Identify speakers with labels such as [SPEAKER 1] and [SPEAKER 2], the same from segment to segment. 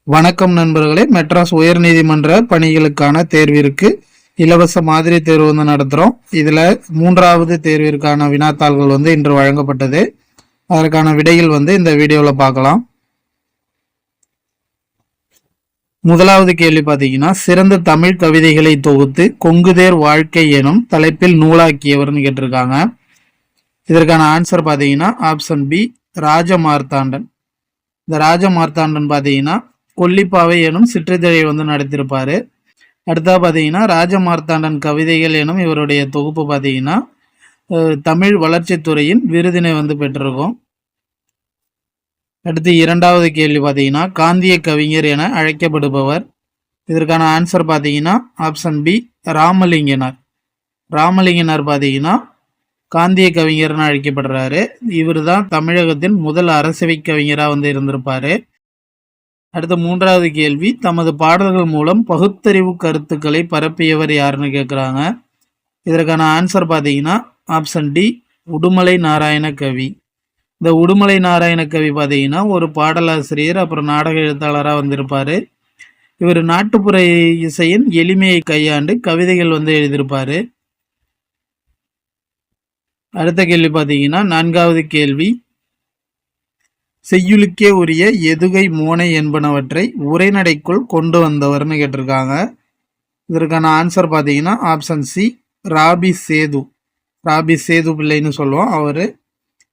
[SPEAKER 1] வணக்கம் நண்பர்களே. மெட்ராஸ் உயர்நீதிமன்ற பணிகளுக்கான தேர்விற்கு இலவச மாதிரி தேர்வு நடத்துகிறோம். இதில் 3வது தேர்விற்கான வினாத்தாள்கள் இன்று வழங்கப்பட்டது. அதற்கான விடைகள் இந்த வீடியோவில் பார்க்கலாம். முதலாவது கேள்வி பார்த்தீங்கன்னா, சிறந்த தமிழ் கவிதைகளை தொகுத்து கொங்குதேர் வாழ்க்கை எனும் தலைப்பில் நூலாக்கியவர்னு கேட்டிருக்காங்க. இதற்கான ஆன்சர் பார்த்தீங்கன்னா ஆப்ஷன் பி, ராஜமார்த்தாண்டன். இந்த ராஜமார்த்தாண்டன் பார்த்தீங்கன்னா கொல்லிப்பாவை எனும் சிற்றிதழை நடத்தியிருப்பாரு. அடுத்தா பார்த்தீங்கன்னா ராஜமார்த்தாண்டன் கவிதைகள் எனும் இவருடைய தொகுப்பு பார்த்தீங்கன்னா தமிழ் வளர்ச்சித்துறையின் விருதினை பெற்றிருக்கும். அடுத்து இரண்டாவது கேள்வி பார்த்தீங்கன்னா, காந்திய கவிஞர் என அழைக்கப்படுபவர். இதற்கான ஆன்சர் பார்த்தீங்கன்னா ஆப்ஷன் பி, ராமலிங்கனார். ராமலிங்கனார் பார்த்தீங்கன்னா காந்திய கவிஞர்னு அழைக்கப்படுறாரு. இவர் தான் தமிழகத்தின் முதல் அரசவை கவிஞராக இருந்திருப்பாரு. அடுத்த மூன்றாவது கேள்வி, தமது பாடல்கள் மூலம் பகுத்தறிவு கருத்துக்களை பரப்பியவர் யாருன்னு கேட்குறாங்க. இதற்கான ஆன்சர் பார்த்தீங்கன்னா ஆப்ஷன் டி, உடுமலை நாராயண கவி. இந்த உடுமலை நாராயண கவி பார்த்தீங்கன்னா ஒரு பாடலாசிரியர், அப்புறம் நாடக எழுத்தாளராக வந்திருப்பார். இவர் நாட்டுப்புற இசையின் எளிமையை கையாண்டு கவிதைகள் எழுதியிருப்பார். அடுத்த கேள்வி பார்த்தீங்கன்னா, நான்காவது கேள்வி, செய்யுளுக்கே உரிய எதுகை மோனை என்பனவற்றை உரைநடைக்குள் கொண்டு வந்தவர்னு கேட்டிருக்காங்க. இதற்கான ஆன்சர் பார்த்தீங்கன்னா ஆப்ஷன் சி, ராபி சேது. ராபி சேது பிள்ளைன்னு சொல்லுவோம் அவர்.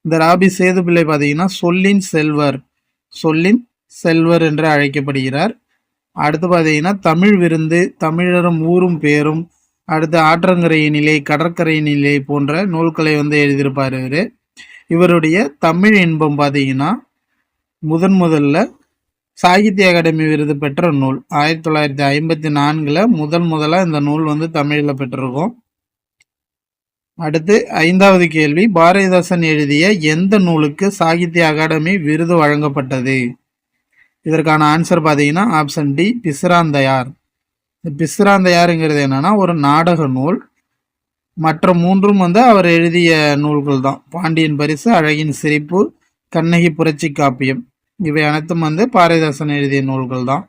[SPEAKER 1] இந்த ராபி சேது பிள்ளை பார்த்தீங்கன்னா சொல்லின் செல்வர், சொல்லின் செல்வர் என்று அழைக்கப்படுகிறார். அடுத்து பார்த்தீங்கன்னா தமிழ் விருந்து, தமிழரும் ஊரும் பேரும், அடுத்து ஆற்றங்கரையினிலே கடற்கரையினிலே போன்ற நூல்களை எழுதியிருப்பார் இவர். இவருடைய தமிழ் இன்பம் பார்த்தீங்கன்னா முதல்ல சாகித்ய அகாடமி விருது பெற்ற நூல். 1954 முதலாக இந்த நூல் தமிழில் பெற்றிருக்கும். அடுத்து ஐந்தாவது கேள்வி, பாரதிதாசன் எழுதிய எந்த நூலுக்கு சாகித்ய அகாடமி விருது வழங்கப்பட்டது? இதற்கான ஆன்சர் பார்த்தீங்கன்னா ஆப்ஷன் டி, பிசிராந்தையார். பிசிராந்தையாருங்கிறது என்னன்னா ஒரு நாடக நூல். மற்ற மூன்றும் அவர் எழுதிய நூல்கள் தான். பாண்டியன் பரிசு, அழகின் சிரிப்பு, கண்ணகி புரட்சி காப்பியம், இவை அனைத்தும் பாரதிதாசன் எழுதிய நூல்கள் தான்.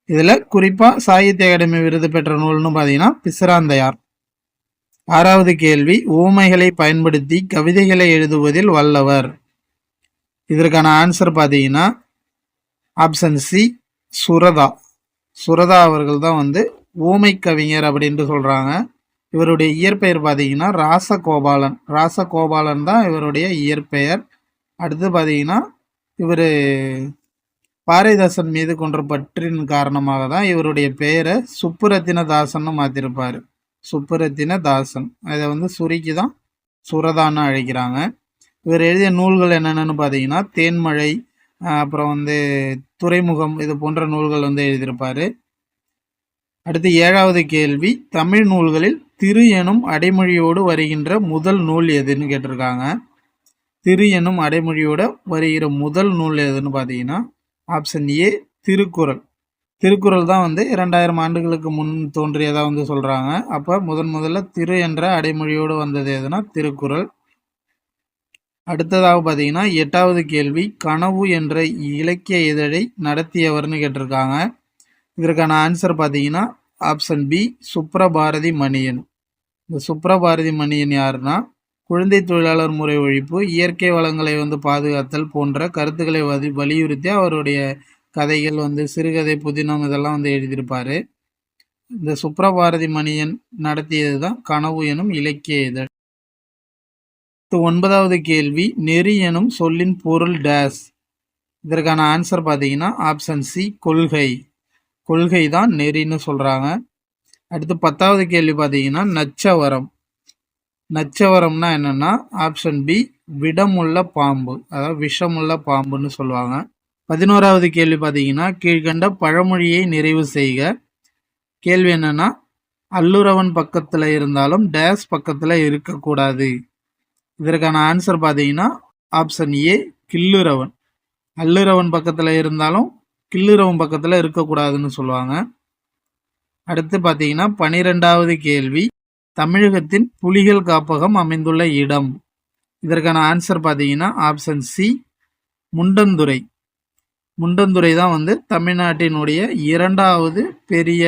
[SPEAKER 1] இதில் குறிப்பாக சாகித்ய அகாடமி விருது பெற்ற நூல்னு பார்த்தீங்கன்னா பிசிராந்தையார். ஆறாவது கேள்வி, ஊமைகளை பயன்படுத்தி கவிதைகளை எழுதுவதில் வல்லவர். இதற்கான ஆன்சர் பார்த்தீங்கன்னா ஆப்ஷன் சி, சுரதா. சுரதா அவர்கள் தான் ஊமை கவிஞர் அப்படின்ட்டு சொல்கிறாங்க. இவருடைய இயற்பெயர் பார்த்தீங்கன்னா ராசகோபாலன். ராசகோபாலன் தான் இவருடைய இயற்பெயர். அடுத்து பார்த்தீங்கன்னா இவர் பாரதிதாசன் மீது கொன்ற பற்றின் காரணமாக தான் இவருடைய பெயரை சுப்புரத்தின தாசன்னு மாற்றிருப்பார். சுப்புரத்தின தாசன். அதை சுருக்கி தான் சுரதான்னு அழைக்கிறாங்க. இவர் எழுதிய நூல்கள் என்னென்னு பார்த்தீங்கன்னா தேன்மழை, அப்புறம் துறைமுகம், இது போன்ற நூல்கள் எழுதியிருப்பார். அடுத்து ஏழாவது கேள்வி, தமிழ் நூல்களில் திரு எனும் அடைமொழியோடு வருகின்ற முதல் நூல் எதுன்னு கேட்டிருக்காங்க. திரு எனும் அடைமொழியோட வருகிற முதல் நூல் எதுன்னு பார்த்தீங்கன்னா ஆப்ஷன் ஏ, திருக்குறள். திருக்குறள் தான் 2000 ஆண்டுகளுக்கு முன் தோன்றியதாக சொல்கிறாங்க. அப்போ முதல்ல திரு என்ற அடைமொழியோடு வந்தது எதுனா திருக்குறள். அடுத்ததாக பார்த்தீங்கன்னா எட்டாவது கேள்வி, கனவு என்ற இலக்கிய இதழை நடத்தியவர்னு கேட்டிருக்காங்க. இதற்கான ஆன்சர் பார்த்தீங்கன்னா ஆப்ஷன் பி, சுப்ரபாரதி மணியன். இந்த சுப்ரபாரதி மணியன் யாருன்னா குழந்தை தொழிலாளர் முறை ஒழிப்பு, இயற்கை வளங்களை பாதுகாத்தல் போன்ற கருத்துக்களை வலியுறுத்தி அவருடைய கதைகள் சிறுகதை, புதினம் இதெல்லாம் எழுதியிருப்பார். இந்த சுப்ரபாரதி மணியன் நடத்தியது தான் கனவு எனும் இலக்கிய இதழ். 9வது கேள்வி, நெறி எனும் சொல்லின் பொருள் டேஸ். இதற்கான ஆன்சர் பார்த்தீங்கன்னா ஆப்ஷன் சி, கொள்கை. கொள்கை தான் நெறின்னு சொல்கிறாங்க. அடுத்து 10வது கேள்வி பார்த்தீங்கன்னா நச்சவரம். நச்சவரம்னா என்னன்னா ஆப்ஷன் பி, விடமுள்ள பாம்பு, அதாவது விஷமுள்ள பாம்புன்னு சொல்லுவாங்க. 11வது கேள்வி பார்த்தீங்கன்னா கீழ்கண்ட பழமொழியை நிறைவு செய்க. கேள்வி என்னன்னா அல்லுரவன் பக்கத்தில் இருந்தாலும் டேஸ் பக்கத்தில் இருக்கக்கூடாது. இதற்கான ஆன்சர் பார்த்தீங்கன்னா ஆப்ஷன் ஏ, கில்லுரவன். அல்லுரவன் பக்கத்தில் இருந்தாலும் கில்லுரவன் பக்கத்தில் இருக்கக்கூடாதுன்னு சொல்லுவாங்க. அடுத்து பார்த்தீங்கன்னா 12வது கேள்வி, தமிழகத்தின் புலிகள் காப்பகம் அமைந்துள்ள இடம். இதற்கான ஆன்சர் பார்த்தீங்கன்னா ஆப்ஷன் சி, முண்டந்துறை. முண்டந்துறை தான் வந்து தமிழ்நாட்டினுடைய 2வது பெரிய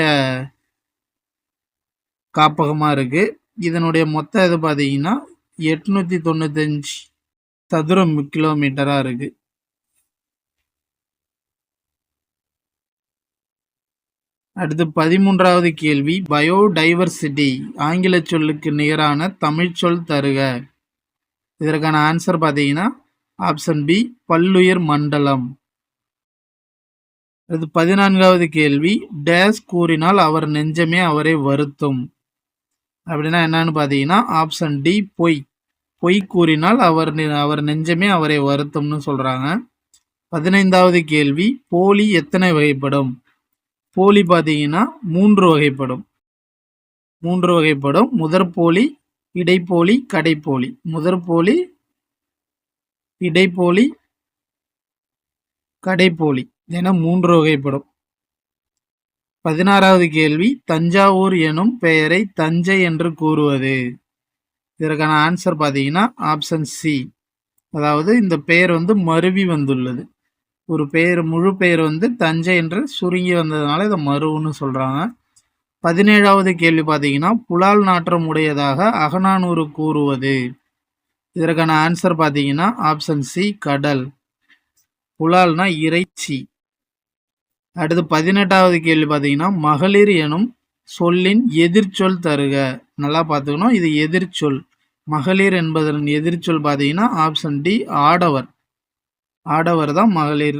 [SPEAKER 1] காப்பகமாக இருக்குது. இதனுடைய மொத்த இது பார்த்தீங்கன்னா 895 சதுர கிலோமீட்டராக இருக்குது. அடுத்து 13வது கேள்வி, பயோடைவர்சிட்டி ஆங்கில சொல்லுக்கு நிகரான தமிழ் சொல் தருக. இதற்கான ஆன்சர் பார்த்தீங்கன்னா ஆப்ஷன் பி, பல்லுயிர் மண்டலம். அடுத்து 14வது கேள்வி, டேஸ் கூறினால் அவர் நெஞ்சமே அவரை வருத்தும். அப்படின்னா என்னன்னு பார்த்தீங்கன்னா ஆப்ஷன் டி, பொய். பொய் கூறினால் அவர் நெஞ்சமே அவரை வருத்தும்னு சொல்றாங்க. 15வது கேள்வி, போலி எத்தனை வகைப்படும்? போலி பார்த்தீங்கன்னா 3 வகைப்படும். 3 வகைப்படும். முதற்போலி, இடைப்போலி, கடைப்போலி. முதற்போலி, இடைப்போலி, கடைப்போலி என 3 வகைப்படும். 16வது கேள்வி, தஞ்சாவூர் எனும் பெயரை தஞ்சை என்று கூறுவது. இதற்கான ஆன்சர் பார்த்தீங்கன்னா ஆப்ஷன் சி. அதாவது இந்த பெயர் வந்து மருவி வந்துள்ளது. ஒரு பெயர் முழு பெயர் வந்து தஞ்சை என்று சுருங்கி வந்ததுனால இதை மருவுன்னு சொல்றாங்க. 17வது கேள்வி பார்த்தீங்கன்னா, புலால் நாற்றம் உடையதாக அகநானூறு கூறுவது. இதற்கான ஆன்சர் பார்த்தீங்கன்னா ஆப்ஷன் சி, கடல். புலால்னா இறைச்சி. அடுத்து 18வது கேள்வி பார்த்தீங்கன்னா, மகளிர் எனும் சொல்லின் எதிர்ச்சொல் தருக. நல்லா பார்த்துக்கணும், இது எதிர்ச்சொல். மகளிர் என்பதன் எதிர்ச்சொல் பார்த்தீங்கன்னா ஆப்ஷன் டி, ஆடவர். ஆடவர் தான் மகளிர்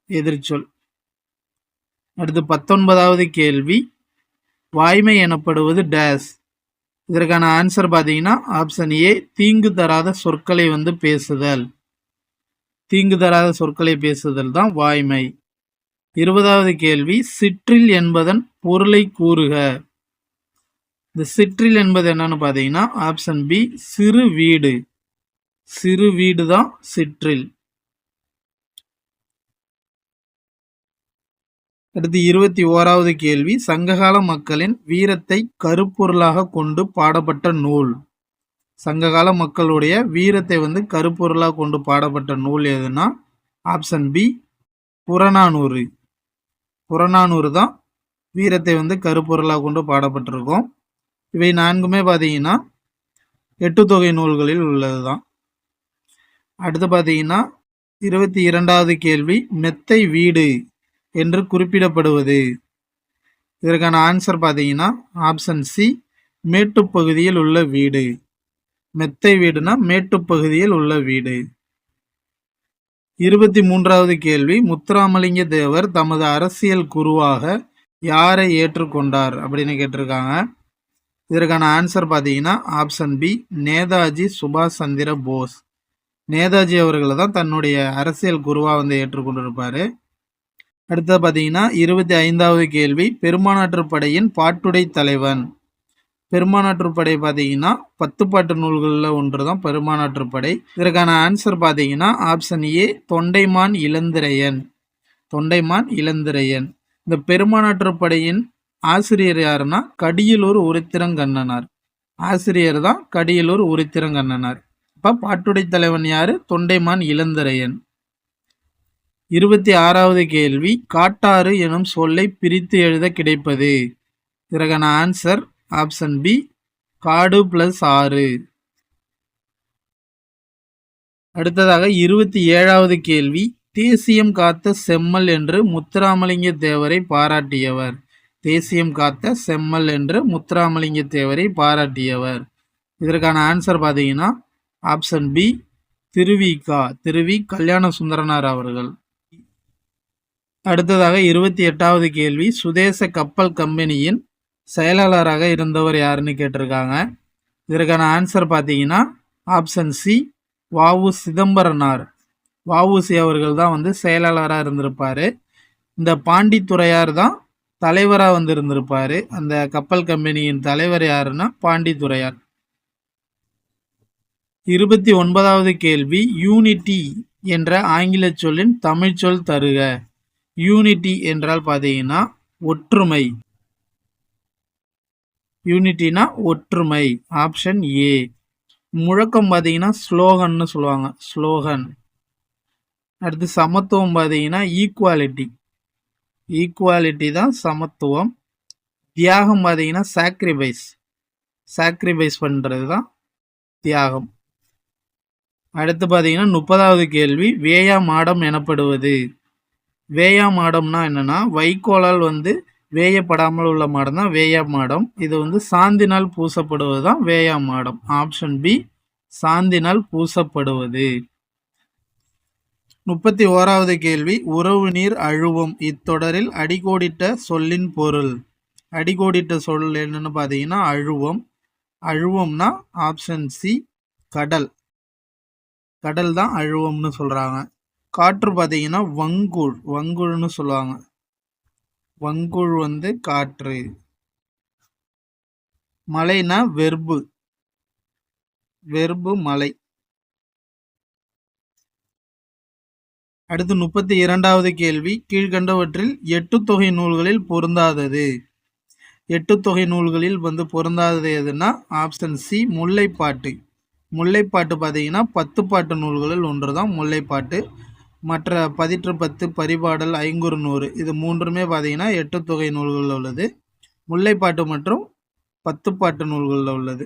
[SPEAKER 1] எதிர்ச்சொல். அடுத்து 19வது கேள்வி, வாய்மை எனப்படுவது டேஸ். இதற்கான ஆன்சர் பார்த்தீங்கன்னா ஆப்ஷன் ஏ, தீங்கு தராத சொற்களை வந்து பேசுதல். தீங்கு தராத சொற்களை பேசுதல் தான் வாய்மை. 20வது கேள்வி, சிற்றில் என்பதன் பொருளை கூறுக. இந்த சிற்றில் என்பது என்னன்னு பார்த்தீங்கன்னா ஆப்ஷன் பி, சிறு வீடு. சிறு வீடு தான் சிற்றில். அடுத்து 21வது கேள்வி, சங்ககால மக்களின் வீரத்தை கருப்பொருளாக கொண்டு பாடப்பட்ட நூல். சங்ககால மக்களுடைய வீரத்தை வந்து கருப்பொருளாக கொண்டு பாடப்பட்ட நூல் எதுனா ஆப்ஷன் பி, புறநானூறு. புறநானூறு தான் வீரத்தை வந்து கருப்பொருளாக கொண்டு பாடப்பட்டிருக்கும். இவை 4மே பார்த்தீங்கன்னா 8 தொகை நூல்களில் உள்ளது தான். அடுத்து பார்த்தீங்கன்னா 22வது கேள்வி, மெத்தை வீடு என்று குறிப்பிடப்படுவது. இதற்கான ஆன்சர் பார்த்தீங்கன்னா ஆப்ஷன் சி, மேட்டுப்பகுதியில் உள்ள வீடு. மெத்தை வீடுனா மேட்டுப்பகுதியில் உள்ள வீடு. 23வது கேள்வி, முத்துராமலிங்க தேவர் தமது அரசியல் குருவாக யாரை ஏற்றுக்கொண்டார் அப்படின்னு கேட்டிருக்காங்க. இதற்கான ஆன்சர் பார்த்தீங்கன்னா ஆப்ஷன் பி, நேதாஜி சுபாஷ் சந்திர போஸ். நேதாஜி அவர்களை தான் தன்னுடைய அரசியல் குருவாக வந்து ஏற்றுக்கொண்டிருப்பாரு. அடுத்தது பார்த்தீங்கன்னா 25வது கேள்வி, பெருமானாற்று படையின் பாட்டுடை தலைவன். பெருமானாற்று படை பார்த்தீங்கன்னா 10 பாட்டு நூல்களில் ஒன்று தான் பெருமானாற்று படை. இதற்கான ஆன்சர் பார்த்தீங்கன்னா ஆப்ஷன் ஏ, தொண்டைமான் இளந்திரையன். தொண்டைமான் இளந்திரையன். இந்த பெருமானாற்று படையின் ஆசிரியர் யாருன்னா கடியலூர் உருத்திரங்கண்ணனார். ஆசிரியர் தான் கடியலூர் உருத்திரங்கண்ணனார். இப்போ பாட்டுடை தலைவன் யாரு? தொண்டைமான் இளந்திரையன். 26வது கேள்வி, காட்டாறு எனும் சொல்லை பிரித்து எழுத கிடைப்பது. இதற்கான ஆன்சர் ஆப்ஷன் பி, காடு பிளஸ் ஆறு. அடுத்ததாக 27வது கேள்வி, தேசியம் காத்த செம்மல் என்று முத்துராமலிங்க தேவரை பாராட்டியவர். தேசியம் காத்த செம்மல் என்று முத்துராமலிங்க தேவரை பாராட்டியவர். இதற்கான ஆன்சர் பார்த்தீங்கன்னா ஆப்ஷன் பி, திருவி கல்யாண சுந்தரனார் அவர்கள். அடுத்ததாக 28வது கேள்வி, சுதேச கப்பல் கம்பெனியின் செயலாளராக இருந்தவர் யாருன்னு கேட்டிருக்காங்க. இதற்கான ஆன்சர் பார்த்தீங்கன்னா ஆப்ஷன் சி, வ.உ. சிதம்பரனார். வ.உ.சி அவர்கள் தான் வந்து செயலாளராக இருந்திருப்பாரு. இந்த பாண்டித்துறையார் தான் தலைவராக வந்து இருந்திருப்பாரு. அந்த கப்பல் கம்பெனியின் தலைவர் யாருன்னா பாண்டித்துறையார். 29வது கேள்வி, யூனிட்டி என்ற ஆங்கில சொல்லின் தமிழ் சொல் தருக. யூனிட்டி என்றால் பார்த்தீங்கன்னா ஒற்றுமை. யூனிட்டினா ஒற்றுமை. Option A. முழக்கம் பார்த்தீங்கன்னா ஸ்லோகன்னு சொல்லுவாங்க. ஸ்லோகன். அடுத்து சமத்துவம் பார்த்தீங்கன்னா ஈக்குவாலிட்டி. ஈக்குவாலிட்டி தான் சமத்துவம். தியாகம் பார்த்தீங்கன்னா சாக்ரிஃபைஸ். சாக்ரிஃபைஸ் பண்ணுறது தான் தியாகம். அடுத்து பார்த்தீங்கன்னா 30வது கேள்வி, வேயா மாடம் எனப்படுவது. வேயா மாடம்னா என்னன்னா, வைக்கோலால் வேயப்படாமல் உள்ள மாடம் தான் வேயா மாடம். இது சாந்தினால் பூசப்படுவது தான் வேயா மாடம். Option B, சாந்தினால் பூசப்படுவது. 31வது கேள்வி, உறவு நீர் அழுவம். இத்தொடரில் அடிக்கோடிட்ட சொல்லின் பொருள். அடிக்கோடிட்ட சொல் என்னன்னு பார்த்தீங்கன்னா அழுவம். அழுவம்னா ஆப்ஷன் சி, கடல். கடல் தான் அழுவம்னு சொல்றாங்க. காற்று பார்த்தீங்கன்னா வங்குழ். வங்குழ்னு சொல்லுவாங்க. வங்குழ் காற்று. மலைனா வெர்பு. வெர்பு மலை. அடுத்து 32வது கேள்வி, கீழ்கண்டவற்றில் எட்டுத்தொகை நூல்களில் பொருந்தாதது. எட்டுத்தொகை நூல்களில் பொருந்தாதது எதுனா ஆப்ஷன் சி, முல்லைப்பாட்டு. முல்லைப்பாட்டு பார்த்தீங்கன்னா 10 பாட்டு நூல்களில் ஒன்று தான் முல்லைப்பாட்டு. மற்ற 10 பரிபாடல், ஐங்குறுநூறு இது மூன்றுமே பார்த்தீங்கன்னா எட்டுத்தொகை நூல்களில் உள்ளது. முல்லைப்பாட்டு மற்றும் 10 பாட்டு நூல்களில் உள்ளது.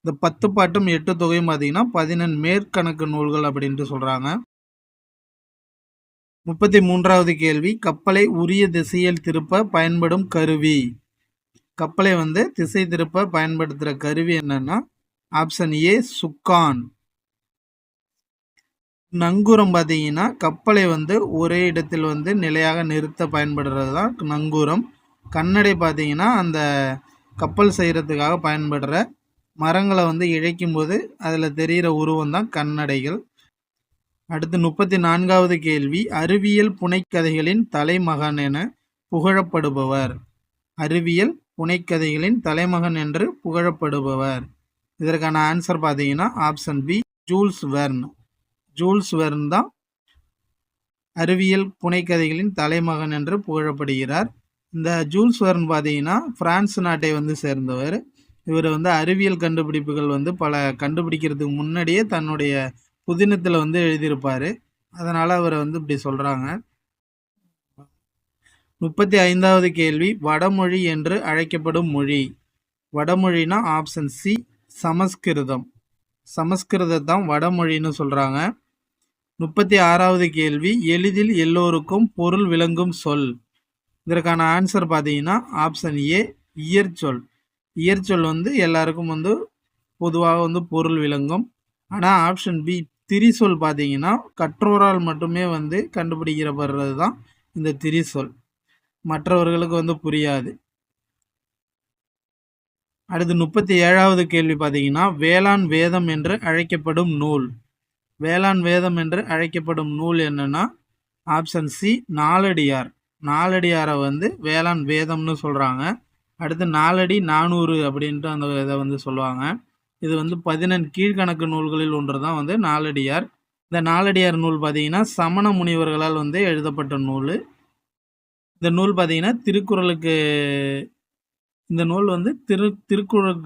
[SPEAKER 1] இந்த 10 பாட்டும் 8 தொகையும் பார்த்தீங்கன்னா 14 மேற்கணக்கு நூல்கள் அப்படின்ட்டு சொல்கிறாங்க. 33வது கேள்வி, கப்பலை உரிய திசையில் திருப்ப பயன்படும் கருவி. கப்பலை திசை திருப்ப பயன்படுத்துகிற கருவி என்னன்னா ஆப்ஷன் ஏ, சுக்கான். நங்கூரம் பார்த்தீங்கன்னா கப்பலை ஒரே இடத்தில் நிலையாக நிறுத்த பயன்படுறது தான் நங்கூரம். கண்ணடை பார்த்தீங்கன்னா அந்த கப்பல் செய்கிறதுக்காக பயன்படுற மரங்களை இழைக்கும் போது அதில் தெரிகிற உருவம் தான் கண்ணடைகள். அடுத்து 34வது கேள்வி, அறிவியல் புனைக்கதைகளின் தலைமகன் என புகழப்படுபவர். அறிவியல் புனைக்கதைகளின் தலைமகன் என்று புகழப்படுபவர். இதற்கான ஆன்சர் பார்த்தீங்கன்னா option B, Jules Verne. Jules Verne தான் அறிவியல் புனைக்கதைகளின் தலைமகன் என்று புகழப்படுகிறார். இந்த ஜூல்ஸ் வெர்ன் பார்த்தீங்கன்னா பிரான்ஸ் நாட்டை சேர்ந்தவர். இவர் அறிவியல் கண்டுபிடிப்புகள் பல கண்டுபிடிக்கிறதுக்கு முன்னாடியே தன்னுடைய புதினத்தில் எழுதியிருப்பார். அதனால் அவரை இப்படி சொல்கிறாங்க. 35வது கேள்வி, வடமொழி என்று அழைக்கப்படும் மொழி. வடமொழினா ஆப்ஷன் சி, சமஸ்கிருதம். சமஸ்கிருதத்தான் வடமொழின்னு சொல்கிறாங்க. 36வது கேள்வி, எளிதில் எல்லோருக்கும் பொருள் விளங்கும் சொல். இதற்கான ஆன்சர் பார்த்தீங்கன்னா ஆப்ஷன் ஏ, இயற்சொல். இயற்சொல் எல்லாருக்கும் பொதுவாக பொருள் விளங்கும். ஆனால் ஆப்ஷன் பி, திரிசொல் பார்த்தீங்கன்னா கற்றோரால் மட்டுமே கண்டுபிடிக்கப்படுறது தான் இந்த திரிசொல். மற்றவர்களுக்கு புரியாது. அடுத்து 37வது கேள்வி பார்த்தீங்கன்னா, வேளாண் வேதம் என்று அழைக்கப்படும் நூல். வேளாண் வேதம் என்று அழைக்கப்படும் நூல் என்னன்னா ஆப்ஷன் சி, நாலடியார். நாலடியாரை வேளாண் வேதம்னு சொல்கிறாங்க. அடுத்து நாலடி 400 அப்படின்ட்டு அந்த இதை சொல்லுவாங்க. இது 14 கீழ்கணக்கு நூல்களில் ஒன்று தான் நாலடியார். இந்த நாலடியார் நூல் பார்த்தீங்கன்னா சமண முனிவர்களால் எழுதப்பட்ட நூல். இந்த நூல் பார்த்தீங்கன்னா திருக்குறளுக்கு இந்த நூல் திருக்குறள்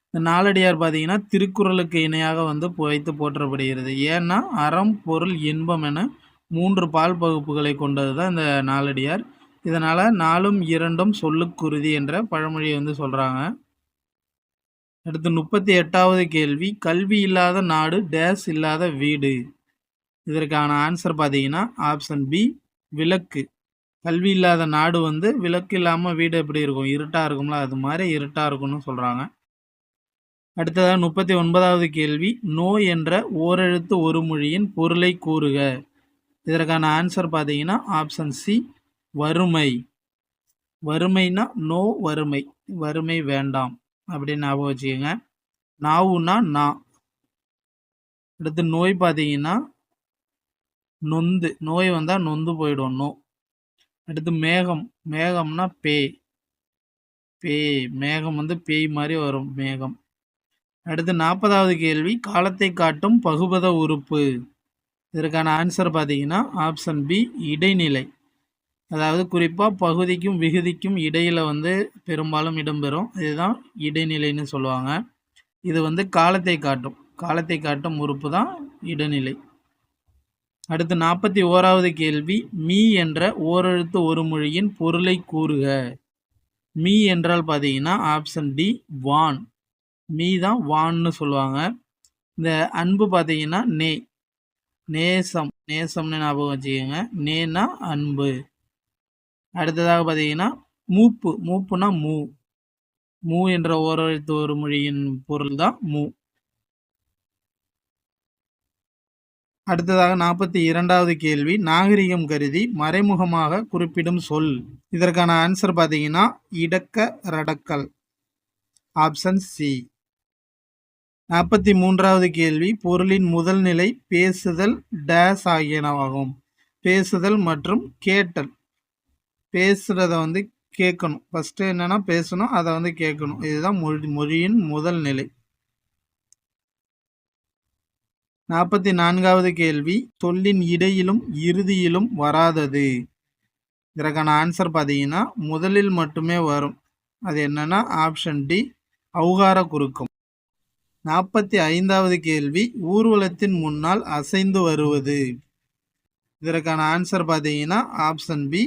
[SPEAKER 1] இந்த நாலடியார் பார்த்தீங்கன்னா திருக்குறளுக்கு இணையாக வைத்து போற்றப்படுகிறது. ஏன்னா அறம், பொருள், இன்பம் என 3 பால் பகுப்புகளை கொண்டது தான் இந்த நாலடியார். இதனால் 4ம் 2ம் சொல்லுக்குருதி என்ற பழமொழியை சொல்கிறாங்க. அடுத்து 38வது கேள்வி, கல்வி இல்லாத நாடு டேஸ் இல்லாத வீடு. இதற்கான ஆன்சர் பார்த்தீங்கன்னா ஆப்ஷன் பி, விளக்கு. கல்வி இல்லாத நாடு விளக்கு இல்லாமல் வீடு எப்படி இருக்கும், இருட்டாக இருக்கும்ல, அது மாதிரி இருட்டாக இருக்கும்னு சொல்கிறாங்க. அடுத்ததாக 39வது கேள்வி, நோ என்ற ஓரெழுத்து ஒரு மொழியின் பொருளை கூறுக. இதற்கான ஆன்சர் பார்த்தீங்கன்னா ஆப்ஷன் சி, வறுமை. வறுமைனா நோ வறுமை, வறுமை வேண்டாம் அப்படின்னு ஞாபகம் வச்சுக்கோங்க. நாவுன்னா நா. அடுத்து நோய் பார்த்தீங்கன்னா நொந்து. நோய் வந்தால் நொந்து போயிடும், நோ. அடுத்து மேகம். மேகம்னா பேய். பேய் மேகம் பேய் மாதிரி வரும் மேகம். அடுத்து 40வது கேள்வி, காலத்தை காட்டும் பகுபத உறுப்பு. இதற்கான ஆன்சர் பார்த்தீங்கன்னா ஆப்ஷன் பி, இடைநிலை. அதாவது குறிப்பாக பகுதிக்கும் விகுதிக்கும் இடையில் பெரும்பாலும் இடம்பெறும். இதுதான் இடைநிலைன்னு சொல்லுவாங்க. இது காலத்தை காட்டும். காலத்தை காட்டும் உறுப்பு தான் இடைநிலை. அடுத்து 41வது கேள்வி, மீ என்ற ஓரெழுத்து ஒரு மொழியின் பொருளை கூறுக. மீ என்றால் பார்த்தீங்கன்னா ஆப்ஷன் டி வான். மீ தான் வான்னு சொல்லுவாங்க. இந்த அன்பு பார்த்தீங்கன்னா நே. நேசம், நேசம்னு ஞாபகம் வச்சுக்கோங்க. நேனா அன்பு. அடுத்ததாக பார்த்தீங்கன்னா மூப்பு, மூப்புனா மூ. மூ என்ற ஓரெழுத்து ஒரு மொழியின் பொருள் தான் மூ. அடுத்ததாக 42வது கேள்வி, நாகரிகம் கருதி மறைமுகமாக குறிப்பிடும் சொல். இதற்கான ஆன்சர் பார்த்தீங்கன்னா இடக்க ரடக்கல். Option C. 43வது கேள்வி, பொருளின் முதல் நிலை பேசுதல் டேஸ் ஆகியனவாகும். பேசுதல் மற்றும் கேட்டல். பேசுறத வந்து கேட்கணும். ஃபர்ஸ்ட் என்னன்னா பேசணும், அதை வந்து கேட்கணும். இதுதான் மொழியின் முதல் நிலை. 44வது கேள்வி, சொல்லின் இடையிலும் இறுதியிலும் வராதது. இதற்கான ஆன்சர் பார்த்தீங்கன்னா முதலில் மட்டுமே வரும். அது என்னன்னா ஆப்ஷன் டி ஔகார குறுக்கம். 45வது கேள்வி, ஊர்வலத்தின் முன்னால் அசைந்து வருவது. இதற்கான ஆன்சர் பார்த்தீங்கன்னா ஆப்ஷன் பி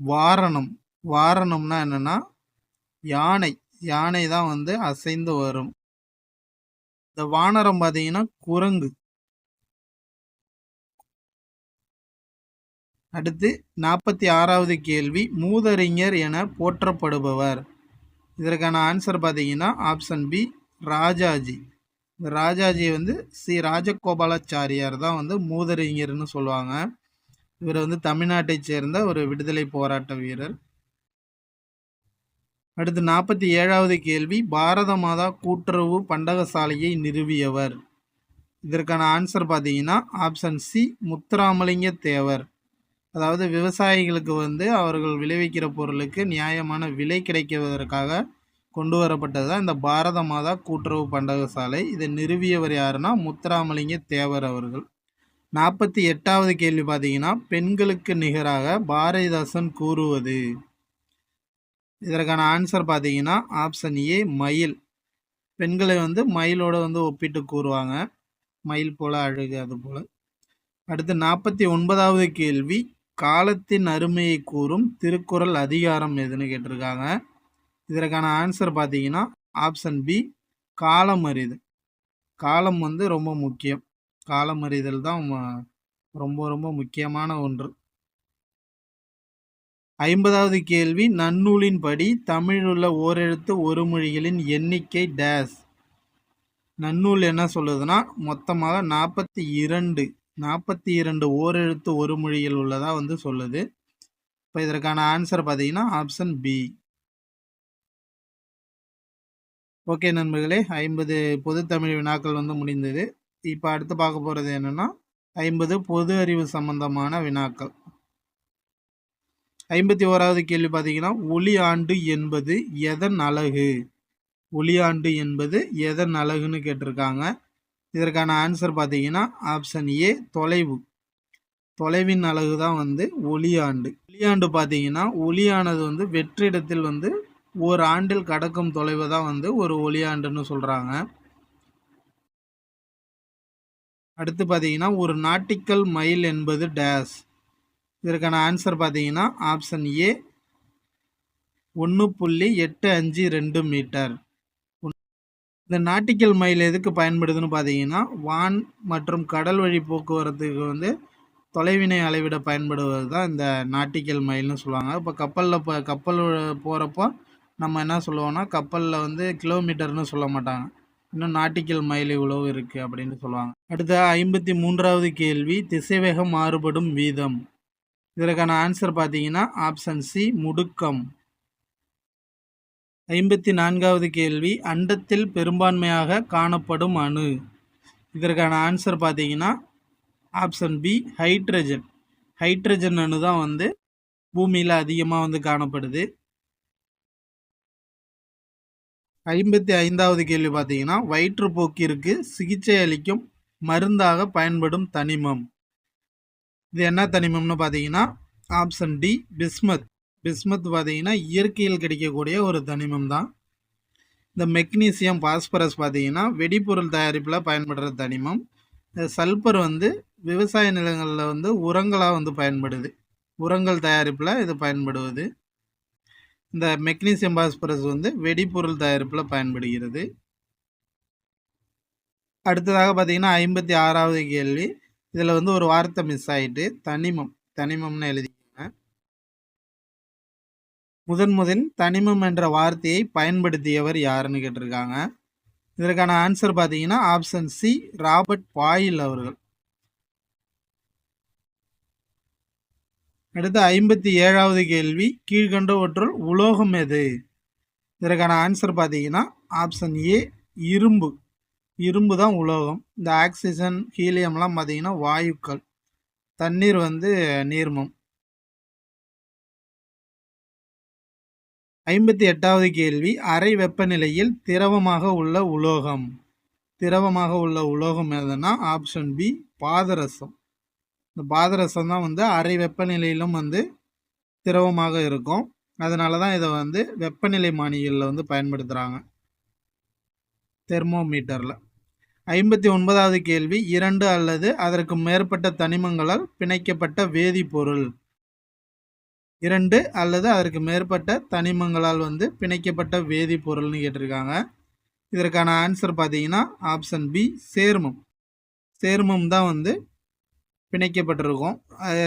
[SPEAKER 1] வாரணம். வாரணம்னா என்னன்னா யானை. யானை தான் வந்து அசைந்து வரும். இந்த வானரம் பார்த்தீங்கன்னா குரங்கு. அடுத்து 46வது கேள்வி, மூதறிஞர் என போற்றப்படுபவர். இதற்கான ஆன்சர் பார்த்தீங்கன்னா ஆப்ஷன் பி ராஜாஜி. ராஜாஜி வந்து சி ராஜகோபாலாச்சாரியார் தான் வந்து மூதறிஞர்னு சொல்லுவாங்க. இவர் வந்து தமிழ்நாட்டை சேர்ந்த ஒரு விடுதலை போராட்ட வீரர். அடுத்து 47வது கேள்வி, பாரத மாதா கூட்டுறவு பண்டகசாலையை நிறுவியவர். இதற்கான ஆன்சர் பார்த்தீங்கன்னா ஆப்ஷன் சி முத்துராமலிங்க தேவர். அதாவது விவசாயிகளுக்கு வந்து அவர்கள் விளைவிக்கிற பொருளுக்கு நியாயமான விலை கிடைக்குவதற்காக கொண்டு வரப்பட்டது தான் இந்த பாரத மாதா கூட்டுறவு பண்டகசாலை. இதை நிறுவியவர் யாருன்னா முத்துராமலிங்க தேவர் அவர்கள். 48வது கேள்வி பார்த்தீங்கன்னா, பெண்களுக்கு நிகராக பாரதிதாசன் கூறுவது. இதற்கான ஆன்சர் பார்த்தீங்கன்னா ஆப்ஷன் ஏ மயில். பெண்களை வந்து மயிலோட வந்து ஒப்பிட்டு கூறுவாங்க. மயில் போல அழகு, அது போல. அடுத்து 49வது கேள்வி, காலத்தின் அருமையை கூறும் திருக்குறள் அதிகாரம் எதுன்னு கேட்டிருக்காங்க. இதற்கான ஆன்சர் பார்த்தீங்கன்னா ஆப்ஷன் பி காலம் அறிதல். காலம் வந்து ரொம்ப முக்கியம். காலம் அறிதல் தான் ரொம்ப ரொம்ப முக்கியமான ஒன்று. 50வது கேள்வி, நன்னூலின்படி தமிழில் உள்ள ஓரெழுத்து ஒரு மொழிகளின் எண்ணிக்கை டேஸ். நன்னூல் என்ன சொல்லுதுன்னா மொத்தமாக 42 ஓரெழுத்து ஒரு மொழிகள் உள்ளதா வந்து சொல்லுது. இப்போ இதற்கான ஆன்சர் பார்த்தீங்கன்னா ஆப்ஷன் பி. ஓகே நண்பர்களே, 50 பொது தமிழ் வினாக்கள் வந்து முடிந்தது. இப்போ அடுத்து பார்க்க போகிறது என்னன்னா 50 பொது அறிவு சம்பந்தமான வினாக்கள். 51வது கேள்வி பார்த்தீங்கன்னா, ஒளி ஆண்டு என்பது எதன் அலகு. ஒளி ஆண்டு என்பது எதன் அலகுன்னு கேட்டிருக்காங்க. இதற்கான ஆன்சர் பார்த்தீங்கன்னா ஆப்ஷன் ஏ தொலைவு. தொலைவின் அலகு தான் வந்து ஒளியாண்டு. ஒளியாண்டு பார்த்தீங்கன்னா ஒளியானது வந்து வெற்றிடத்தில் வந்து ஒரு ஆண்டில் கடக்கும் தொலைவு தான் வந்து ஒரு ஒளியாண்டுன்னு சொல்கிறாங்க. அடுத்து பார்த்தீங்கன்னா, ஒரு நாட்டிக்கல் மைல் என்பது டேஸ். இதற்கான ஆன்சர் பார்த்தீங்கன்னா ஆப்ஷன் ஏ 1.852 மீட்டர். இந்த நாட்டிக்கல் மைல் எதுக்கு பயன்படுதுன்னு பார்த்தீங்கன்னா, வான் மற்றும் கடல் வழி போக்குவரத்துக்கு வந்து தொலைவினை அளவிட பயன்படுவது தான் இந்த நாட்டிக்கல் மைல்னு சொல்லுவாங்க. இப்போ கப்பல் போகிறப்போ நம்ம என்ன சொல்லுவோம்னா, கப்பலில் வந்து கிலோமீட்டர்னு சொல்ல மாட்டாங்க. இன்னும் நாட்டிக்கல் மைல் இவ்வளவு இருக்குது அப்படின்னு சொல்லுவாங்க. அடுத்த 53வது கேள்வி, திசைவேகம் மாறுபடும் வீதம். இதற்கான ஆன்சர் பார்த்தீங்கன்னா ஆப்ஷன் சி முடுக்கம். 54வது கேள்வி, அண்டத்தில் பெரும்பான்மையாக காணப்படும் அணு. இதற்கான ஆன்சர் பார்த்தீங்கன்னா ஆப்ஷன் பி ஹைட்ரஜன். ஹைட்ரஜன் அணு தான் வந்து பூமியில் அதிகமாக வந்து காணப்படுது. 55வது கேள்வி பார்த்தீங்கன்னா, வயிற்றுப்போக்கிற்கு சிகிச்சை அளிக்கும் மருந்தாக பயன்படும் தனிமம். இது என்ன தனிமம்னு பார்த்தீங்கன்னா ஆப்ஷன் டி பிஸ்மத். பிஸ்மத் பார்த்தீங்கன்னா இயற்கையில் கிடைக்கக்கூடிய ஒரு தனிமம் தான். இந்த மெக்னீசியம் பாஸ்பரஸ் பார்த்தீங்கன்னா வெடிபொருள் தயாரிப்பில் பயன்படுற தனிமம். இந்த சல்பர் வந்து விவசாய நிலங்களில் வந்து உரங்களாக வந்து பயன்படுது. உரங்கள் தயாரிப்பில் இது பயன்படுவது. இந்த மெக்னீசியம் பாஸ்பரஸ் வந்து வெடிபொருள் தயாரிப்பில் பயன்படுகிறது. அடுத்ததாக பார்த்தீங்கன்னா 56வது கேள்வி. இதில் வந்து ஒரு வார்த்தை மிஸ் ஆகிட்டு தனிமம்னு எழுதிக்கோங்க. முதன் தனிமம் என்ற வார்த்தையை பயன்படுத்தியவர் யாருன்னு கேட்டிருக்காங்க. இதற்கான ஆன்சர் பார்த்தீங்கன்னா ஆப்ஷன் சி, ராபர்ட் பாயில் அவர்கள். அடுத்து 57வது கேள்வி. கீழ்கண்டவற்றுள் உலோகம் எது? இதற்கான ஆன்சர் பார்த்தீங்கன்னா ஆப்ஷன் ஏ, இரும்பு. இரும்பு தான் உலோகம். இந்த ஆக்சிஜன், ஹீலியம்லாம் பார்த்தீங்கன்னா வாயுக்கள். தண்ணீர் வந்து நீர்மம். 58வது கேள்வி. அறை வெப்பநிலையில் திரவமாக உள்ள உலோகம். திரவமாக உள்ள உலோகம் எதுனா ஆப்ஷன் பி, பாதரசம். இந்த பாதரசம் தான் வந்து அறை வெப்பநிலையிலும் வந்து திரவமாக இருக்கும். அதனால தான் இதை வந்து வெப்பநிலை மானிகளில் வந்து பயன்படுத்துகிறாங்க, தெர்மோமீட்டரில். 59வது கேள்வி. 2 அல்லது அதற்கு மேற்பட்ட தனிமங்களால் பிணைக்கப்பட்ட வேதிப்பொருள். 2 அல்லது அதற்கு மேற்பட்ட தனிமங்களால் வந்து பிணைக்கப்பட்ட வேதிப்பொருள்னு கேட்டிருக்காங்க. இதற்கான ஆன்சர் பார்த்தீங்கன்னா ஆப்ஷன் பி, சேர்மம். சேர்மம் தான் வந்து பிணைக்கப்பட்டிருக்கும்.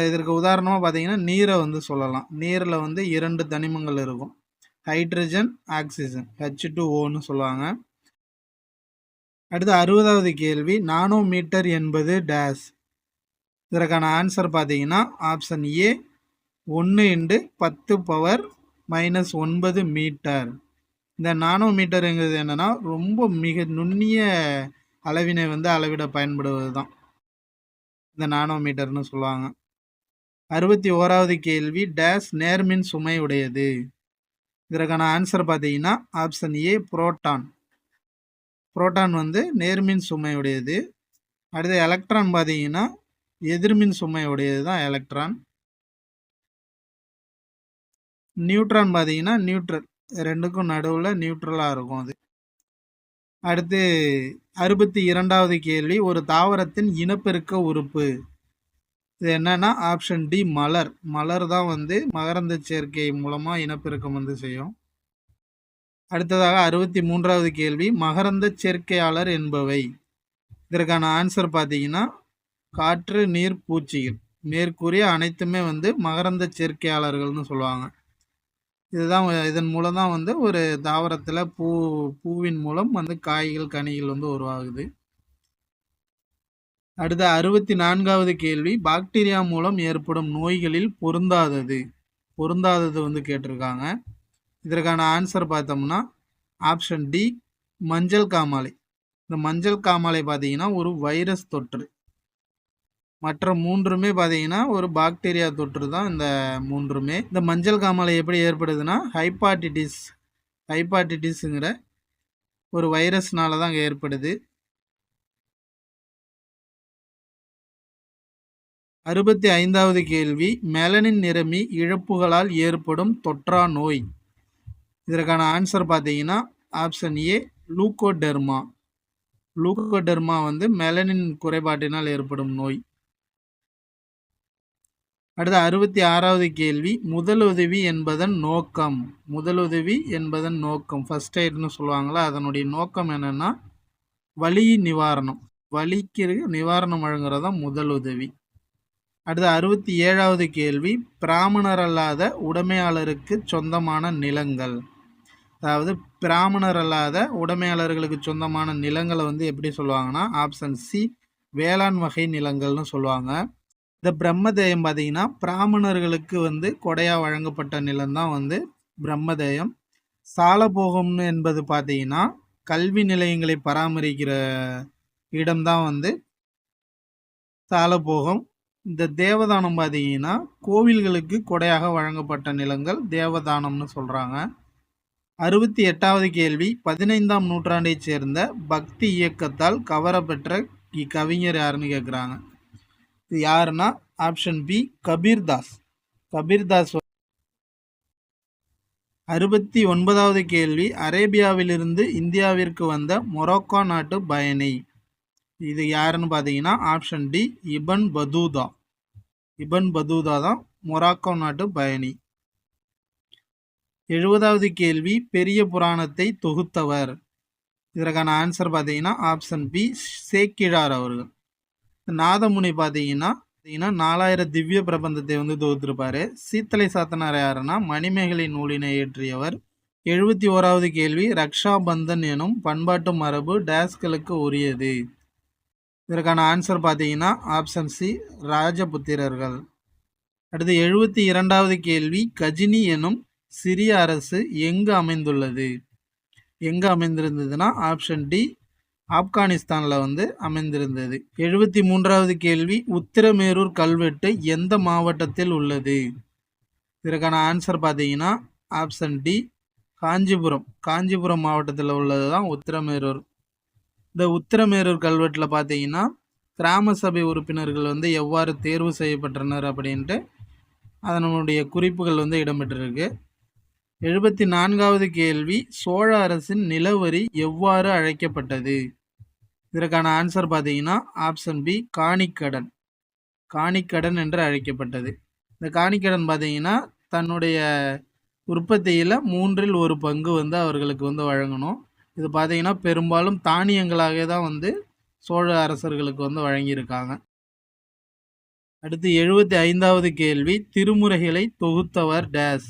[SPEAKER 1] இதற்கு உதாரணமாக பார்த்தீங்கன்னா நீரை வந்து சொல்லலாம். நீரில் வந்து 2 தனிமங்கள் இருக்கும், ஹைட்ரஜன், ஆக்சிஜன், H2Oன்னு சொல்லுவாங்க. அடுத்து 60வது கேள்வி. நானோமீட்டர் என்பது டேஸ். இதற்கான ஆன்சர் பார்த்தீங்கன்னா ஆப்ஷன் ஏ, 1 × 10⁻⁻9 மீட்டர். இந்த நானோமீட்டருங்கிறது என்னென்னா ரொம்ப மிக நுண்ணிய அளவினை வந்து அளவிட பயன்படுவது தான் இந்த நானோமீட்டர்னு சொல்லுவாங்க. 61வது கேள்வி. டேஸ் நேர்மின் சுமை உடையது. இதற்கான ஆன்சர் பார்த்தீங்கன்னா ஆப்ஷன் ஏ, புரோட்டான். புரோட்டான் வந்து நேர்மின் சுமை உடையது. அடுத்து எலக்ட்ரான் பார்த்தீங்கன்னா எதிர்மின் சுமை உடையது தான் எலக்ட்ரான். நியூட்ரான் பார்த்தீங்கன்னா நியூட்ரல், ரெண்டுக்கும் நடுவில் நியூட்ரலாக இருக்கும் அது. அடுத்து 62வது கேள்வி. ஒரு தாவரத்தின் இனப்பெருக்க உறுப்பு. இது என்னன்னா ஆப்ஷன் டி, மலர். மலர் தான் வந்து மகரந்த சேர்க்கை மூலமாக இனப்பெருக்கம் வந்து செய்யும். அடுத்ததாக 63வது கேள்வி. மகரந்த சேர்க்கையாளர் என்பவை. இதற்கான ஆன்சர் பார்த்தீங்கன்னா காற்று, நீர், பூச்சிகள். மேற்கூறிய அனைத்துமே வந்து மகரந்த சேர்க்கையாளர்கள்னு சொல்லுவாங்க. இதன் மூலம் தான் வந்து ஒரு தாவரத்தில் பூவின் மூலம் வந்து காய்கள், கனிகள் வந்து உருவாகுது. அடுத்த 64வது கேள்வி. பாக்டீரியா மூலம் ஏற்படும் நோய்களில் பொருந்தாதது வந்து கேட்டிருக்காங்க. இதற்கான ஆன்சர் பார்த்தோம்னா ஆப்ஷன் டி, மஞ்சள் காமாலை. இந்த மஞ்சள் காமாலை பார்த்தீங்கன்னா ஒரு வைரஸ் தொற்று. மற்ற 3மே பார்த்தீங்கன்னா ஒரு பாக்டீரியா தொற்று தான் இந்த 3மே. இந்த மஞ்சள் காமாலை எப்படி ஏற்படுதுன்னா ஹைப்பாட்டிட்டிஸுங்கிற ஒரு வைரஸ்னால தான் ஏற்படுது. 65வது கேள்வி. மெலனின் நிறமி இழப்புகளால் ஏற்படும் தொற்றா நோய். இதற்கான ஆன்சர் பார்த்தீங்கன்னா ஆப்ஷன் ஏ, லூக்கோடெர்மா. லூக்கோடெர்மா வந்து மெலனின் குறைபாட்டினால் ஏற்படும் நோய். அடுத்து 66வது கேள்வி. முதலுதவி என்பதன் நோக்கம். ஃபர்ஸ்ட் எய்ட்னு சொல்லுவாங்களா, அதனுடைய நோக்கம் என்னன்னா வலி நிவாரணம். வலிக்கு நிவாரணம் வழங்குறதான் முதலுதவி. அடுத்து 67வது கேள்வி. பிராமணர் அல்லாத உடைமையாளருக்கு சொந்தமான நிலங்கள். அதாவது பிராமணர் அல்லாத உடைமையாளர்களுக்கு சொந்தமான நிலங்களை வந்து எப்படி சொல்லுவாங்கன்னா ஆப்ஷன் சி, வேளாண் வகை நிலங்கள்னு சொல்லுவாங்க. இந்த பிரம்மதேயம் பார்த்தீங்கன்னா பிராமணர்களுக்கு வந்து கொடையாக வழங்கப்பட்ட நிலம்தான் வந்து பிரம்மதேயம். சாலபோகம்னு என்பது பார்த்தீங்கன்னா கல்வி நிலையங்களை பராமரிக்கிற இடம்தான் வந்து சாலபோகம். இந்த தேவதானம் பார்த்தீங்கன்னா கோவில்களுக்கு கொடையாக வழங்கப்பட்ட நிலங்கள் தேவதானம்னு சொல்கிறாங்க. 68வது கேள்வி. 15ஆம் நூற்றாண்டைச் சேர்ந்த பக்தி இயக்கத்தால் கவரப்பெற்ற இக்கவிஞர் யாருன்னு கேட்குறாங்க. இது யாருன்னா ஆப்ஷன் பி, கபீர்தாஸ். 69வது கேள்வி. அரேபியாவிலிருந்து இந்தியாவிற்கு வந்த மொரோக்கோ நாட்டு பயணி. இது யாருன்னு பார்த்தீங்கன்னா option D Ibn Battuta. Ibn Battuta தான் மொராக்கோ நாட்டு பயணி. 70வது கேள்வி, பெரிய புராணத்தை தொகுத்தவர். இதற்கான ஆன்சர் பார்த்தீங்கன்னா ஆப்ஷன் பி சேக்கிழார் அவர்கள். நாதமுனி பார்த்தீங்கன்னா 4000 திவ்ய பிரபந்தத்தை வந்து தொகுத்திருப்பாரு. சீத்தலை சாத்தனார் யாருன்னா மணிமேகலை நூலினை இயற்றியவர். 71வது கேள்வி, ரக்ஷா பந்தன் எனும் பண்பாட்டு மரபு டேஸ்களுக்கு உரியது. இதற்கான ஆன்சர் பார்த்தீங்கன்னா ஆப்ஷன் சி ராஜபுத்திரர்கள். அடுத்து 72வது கேள்வி, கஜினி எனும் சிறிய அரசு எங்கு அமைந்துள்ளது. எங்கே அமைந்திருந்ததுன்னா ஆப்ஷன் டி ஆப்கானிஸ்தானில் வந்து அமைந்திருந்தது. 73வது கேள்வி, உத்திரமேரூர் கல்வெட்டு எந்த மாவட்டத்தில் உள்ளது. இதற்கான ஆன்சர் பார்த்தீங்கன்னா ஆப்ஷன் டி காஞ்சிபுரம் மாவட்டத்தில் உள்ளது தான் உத்திரமேரூர். இந்த உத்திரமேரூர் கல்வெட்டில் பார்த்தீங்கன்னா கிராம சபை உறுப்பினர்கள் வந்து எவ்வாறு தேர்வு செய்யப்பட்டனர் அப்படின்ட்டு அதனுடைய குறிப்புகள் வந்து இடம்பெற்றிருக்கு. 74வது கேள்வி, சோழ அரசின் நிலவரி எவ்வாறு அழைக்கப்பட்டது. இதற்கான ஆன்சர் பார்த்தீங்கன்னா ஆப்ஷன் பி காணிக்கடன் என்று அழைக்கப்பட்டது. இந்த காணிக்கடன் பார்த்தீங்கன்னா தன்னுடைய உற்பத்தியில் 1/3 பங்கு வந்து அவர்களுக்கு வந்து வழங்கணும். இது பார்த்தீங்கன்னா பெரும்பாலும் தானியங்களாக தான் வந்து சோழ அரசர்களுக்கு வந்து வழங்கியிருக்காங்க. அடுத்து 75வது கேள்வி, திருமுறைகளை தொகுத்தவர் டேஸ்.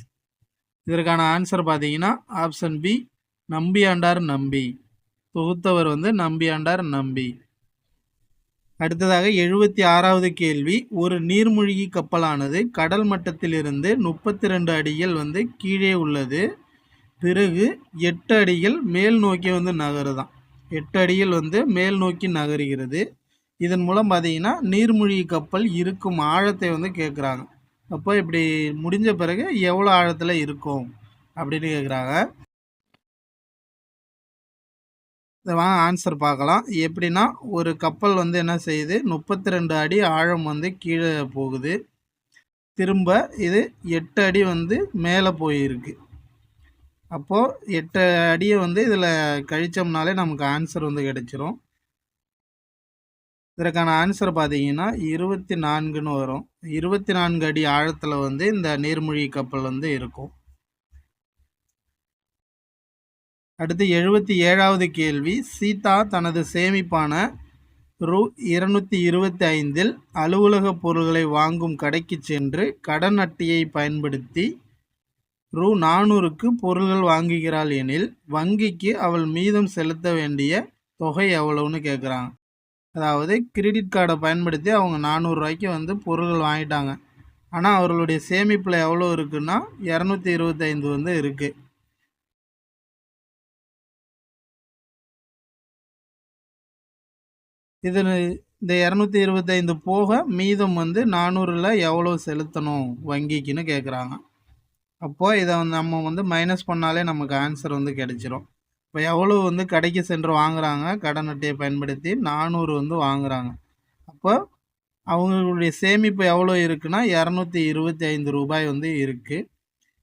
[SPEAKER 1] இதற்கான ஆன்சர் பார்த்தீங்கன்னா ஆப்ஷன் பி நம்பியாண்டார் நம்பி. தொகுத்தவர் வந்து நம்பியாண்டார் நம்பி. அடுத்ததாக 76வது கேள்வி, ஒரு நீர்மூழ்கி கப்பலானது கடல் மட்டத்திலிருந்து 32 அடிகள் வந்து கீழே உள்ளது. பிறகு 8 அடிகள் மேல் நோக்கி வந்து நகருதான். 8 அடிகள் வந்து மேல் நோக்கி நகருகிறது. இதன் மூலம் பார்த்தீங்கன்னா நீர்மூழ்கி கப்பல் இருக்கும் ஆழத்தை வந்து கேட்குறாங்க. அப்போ இப்படி முடிஞ்ச பிறகு எவ்வளோ ஆழத்தில் இருக்கும் அப்படின்னு கேட்குறாங்க. வாங்க ஆன்சர் பார்க்கலாம். எப்படின்னா ஒரு கப்பல் வந்து என்ன செய்யுது, 32 அடி ஆழம் வந்து கீழே போகுது. திரும்ப இது 8 அடி வந்து மேலே போயிருக்கு. அப்போது 8 அடியை வந்து இதில் கழிச்சோம்னாலே நமக்கு ஆன்சர் வந்து கிடைச்சிரும். இதற்கான ஆன்சர் பார்த்தீங்கன்னா 24ன்னு வரும். 24 அடி ஆழத்தில் வந்து இந்த நீர்மூழ்கி கப்பல் வந்து இருக்கும். அடுத்து 77வது கேள்வி, சீதா தனது சேமிப்பான ரூ 225 அலுவலக பொருட்களை வாங்கும் கடைக்கு சென்று கடன் அட்டையை பயன்படுத்தி ரூ 400க்கு பொருள்கள் வாங்குகிறாள் எனில் வங்கிக்கு அவள் மீதம் செலுத்த வேண்டிய தொகை எவ்வளவுன்னு கேட்குறாங்க. அதாவது கிரெடிட் கார்டை பயன்படுத்தி அவங்க 400 ரூபாய்க்கு வந்து பொருள்கள் வாங்கிட்டாங்க. ஆனால் அவர்களுடைய சேமிப்பில் எவ்வளோ இருக்குன்னா 225 வந்து இருக்குது. இதில் இந்த 225 போக மீதம் வந்து 400ல் எவ்வளோ செலுத்தணும் வங்கிக்குன்னு கேட்குறாங்க. அப்போது இதை வந்து நம்ம வந்து மைனஸ் பண்ணாலே நமக்கு ஆன்சர் வந்து கிடைச்சிரும். இப்போ எவ்வளோ வந்து கடைக்கு சென்று வாங்குகிறாங்க, கடன் அட்டையை பயன்படுத்தி 400 வந்து வாங்குகிறாங்க. அப்போ அவங்களுடைய சேமிப்பு எவ்வளோ இருக்குன்னா 225 ரூபாய் வந்து இருக்குது.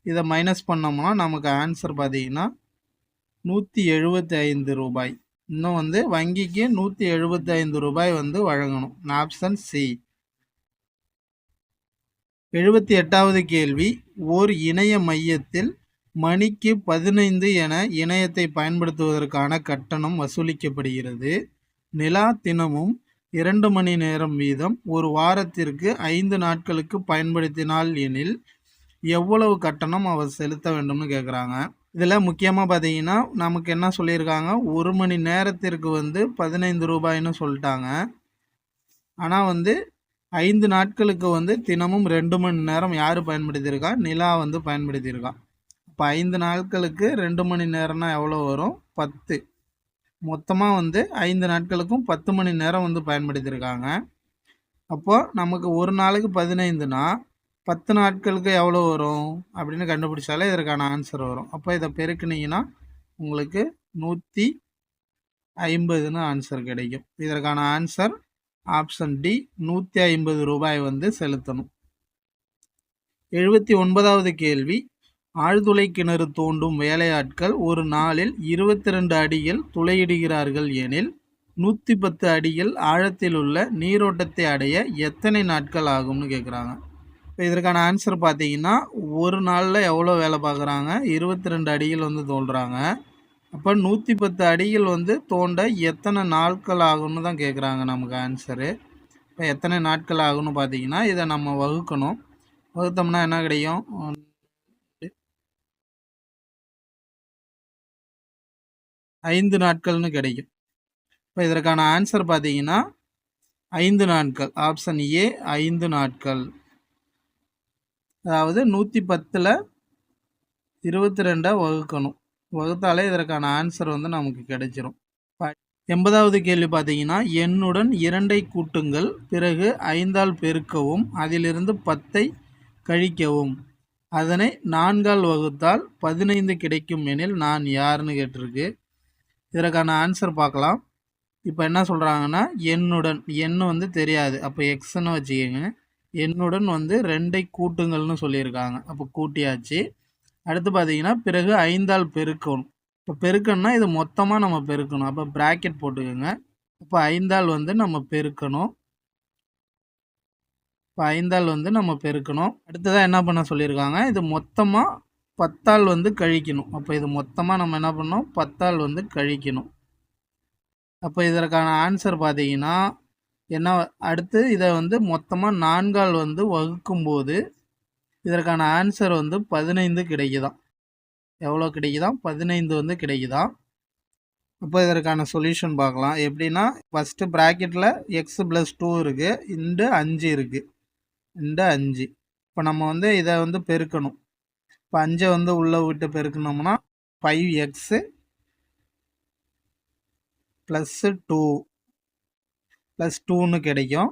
[SPEAKER 1] இதை மைனஸ் பண்ணோம்னா நமக்கு ஆன்சர் பார்த்தீங்கன்னா 175 ரூபாய். இன்னும் வந்து வங்கிக்கு 175 ரூபாய் வந்து வழங்கணும். Option C. 78வது கேள்வி, ஓர் இணைய மையத்தில் மணிக்கு 15 என இணையத்தை பயன்படுத்துவதற்கான கட்டணம் வசூலிக்கப்படுகிறது. நிலா தினமும் 2 மணி நேரம் வீதம் ஒரு வாரத்திற்கு 5 நாட்களுக்கு பயன்படுத்தினால் எனில் எவ்வளவு கட்டணம் அவர் செலுத்த வேண்டும்னு கேட்குறாங்க. இதில் முக்கியமாக பார்த்தீங்கன்னா நமக்கு என்ன சொல்லியிருக்காங்க, 1 மணி நேரத்திற்கு வந்து 15 ரூபாய்னு சொல்லிட்டாங்க. ஆனால் வந்து 5 நாட்களுக்கு வந்து தினமும் 2 மணி நேரம் யார் பயன்படுத்தியிருக்கா, நிலா வந்து பயன்படுத்தியிருக்கா. இப்போ 5 நாட்களுக்கு 2 மணி நேரம்னா எவ்வளோ வரும், 10. மொத்தமாக வந்து 5 நாட்களுக்கும் 10 மணி நேரம் வந்து பயன்படுத்தியிருக்காங்க. அப்போது நமக்கு ஒரு நாளுக்கு 15னா 10 நாட்களுக்கு எவ்வளோ வரும் அப்படின்னு கண்டுபிடிச்சாலே இதற்கான ஆன்சர் வரும். அப்போ இதை பெருக்குனீங்கன்னா உங்களுக்கு 150ன்னு ஆன்சர் கிடைக்கும். இதற்கான ஆன்சர் ஆப்ஷன் டி 150 ரூபாய் வந்து செலுத்தணும். 79வது கேள்வி, ஆழ்துளை கிணறு தோண்டும் வேலையாட்கள் ஒரு நாளில் 22 அடிகள் துளையிடுகிறார்கள் எனில் 110 அடிகள் ஆழத்தில் உள்ள நீரோட்டத்தை அடைய எத்தனை நாட்கள் ஆகும்னு கேட்குறாங்க. இப்போ இதற்கான ஆன்சர் பார்த்தீங்கன்னா, ஒரு நாளில் எவ்வளோ வேலை பார்க்குறாங்க? 22 அடிகள் வந்து தோண்டுறாங்க. அப்போ 110 அடிகள் வந்து தோண்ட எத்தனை நாட்கள் ஆகும்னு தான் கேட்குறாங்க நமக்கு ஆன்சரு. இப்போ எத்தனை நாட்கள் ஆகும்னு பார்த்தீங்கன்னா, இதை நம்ம வகுக்கணும். வகுத்தோம்னா என்ன கிடைக்கும்? 5 நாட்கள்னு கிடைக்கும். இப்போ இதற்கான ஆன்சர் பார்த்தீங்கன்னா 5 நாட்கள். ஆப்ஷன் ஏ 5 நாட்கள். அதாவது 110ல் 22 வகுக்கணும். வகுத்தாலே இதற்கான ஆன்சர் வந்து நமக்கு கிடைச்சிரும். 80வது கேள்வி பார்த்தீங்கன்னா, எண்ணுடன் 2ஐ கூட்டுங்கள், பிறகு 5ஆல் பெருக்கவும், அதிலிருந்து 10ஐ கழிக்கவும், அதனை 4ஆல் வகுத்தால் 15 கிடைக்கும் எனில் நான் யாருன்னு கேட்டிருக்கு. இதற்கான ஆன்சர் பார்க்கலாம். இப்போ என்ன சொல்கிறாங்கன்னா, எண்ணுடன் எண் வந்து தெரியாது, அப்போ எக்ஸ்ன்னு வச்சுக்கோங்க. எண்ணுடன் வந்து 2ஐ கூட்டுங்கள்னு சொல்லியிருக்காங்க, அப்போ கூட்டியாச்சு. அடுத்து பார்த்தீங்கன்னா, பிறகு 5ஆல் பெருக்கணும். இப்போ பெருக்கணும்னா இது மொத்தமாக நம்ம பெருக்கணும், அப்போ ப்ராக்கெட் போட்டுக்கோங்க. இப்போ 5ஆல் வந்து நம்ம பெருக்கணும். இப்போ 5ஆல் வந்து நம்ம பெருக்கணும். அடுத்ததாக என்ன பண்ண சொல்லியிருக்காங்க, இது மொத்தமாக 10ஆல் வந்து கழிக்கணும். அப்போ இது மொத்தமாக நம்ம என்ன பண்ணணும், 10ஆல் வந்து கழிக்கணும். அப்போ இதற்கான ஆன்சர் பார்த்தீங்கன்னா என்ன, அடுத்து இதை வந்து மொத்தமாக 4ஆல் வந்து வகுக்கும்போது இதற்கான ஆன்சர் வந்து 15 கிடைக்குதான். எவ்வளோ கிடைக்குதான்? 15 வந்து கிடைக்குதான். அப்போ இதற்கான சொல்யூஷன் பார்க்கலாம். எப்படின்னா, ஃபஸ்ட்டு ப்ராக்கெட்டில் எக்ஸ் + 2 இருக்குது, இன்டு 5 இருக்குது, இன்டு 5. இப்போ நம்ம வந்து இதை வந்து பெருக்கணும். இப்போ 5 வந்து உள்ளே விட்டு பெருக்கணும்னா 5x + 2 + 2ன்னு கிடைக்கும்.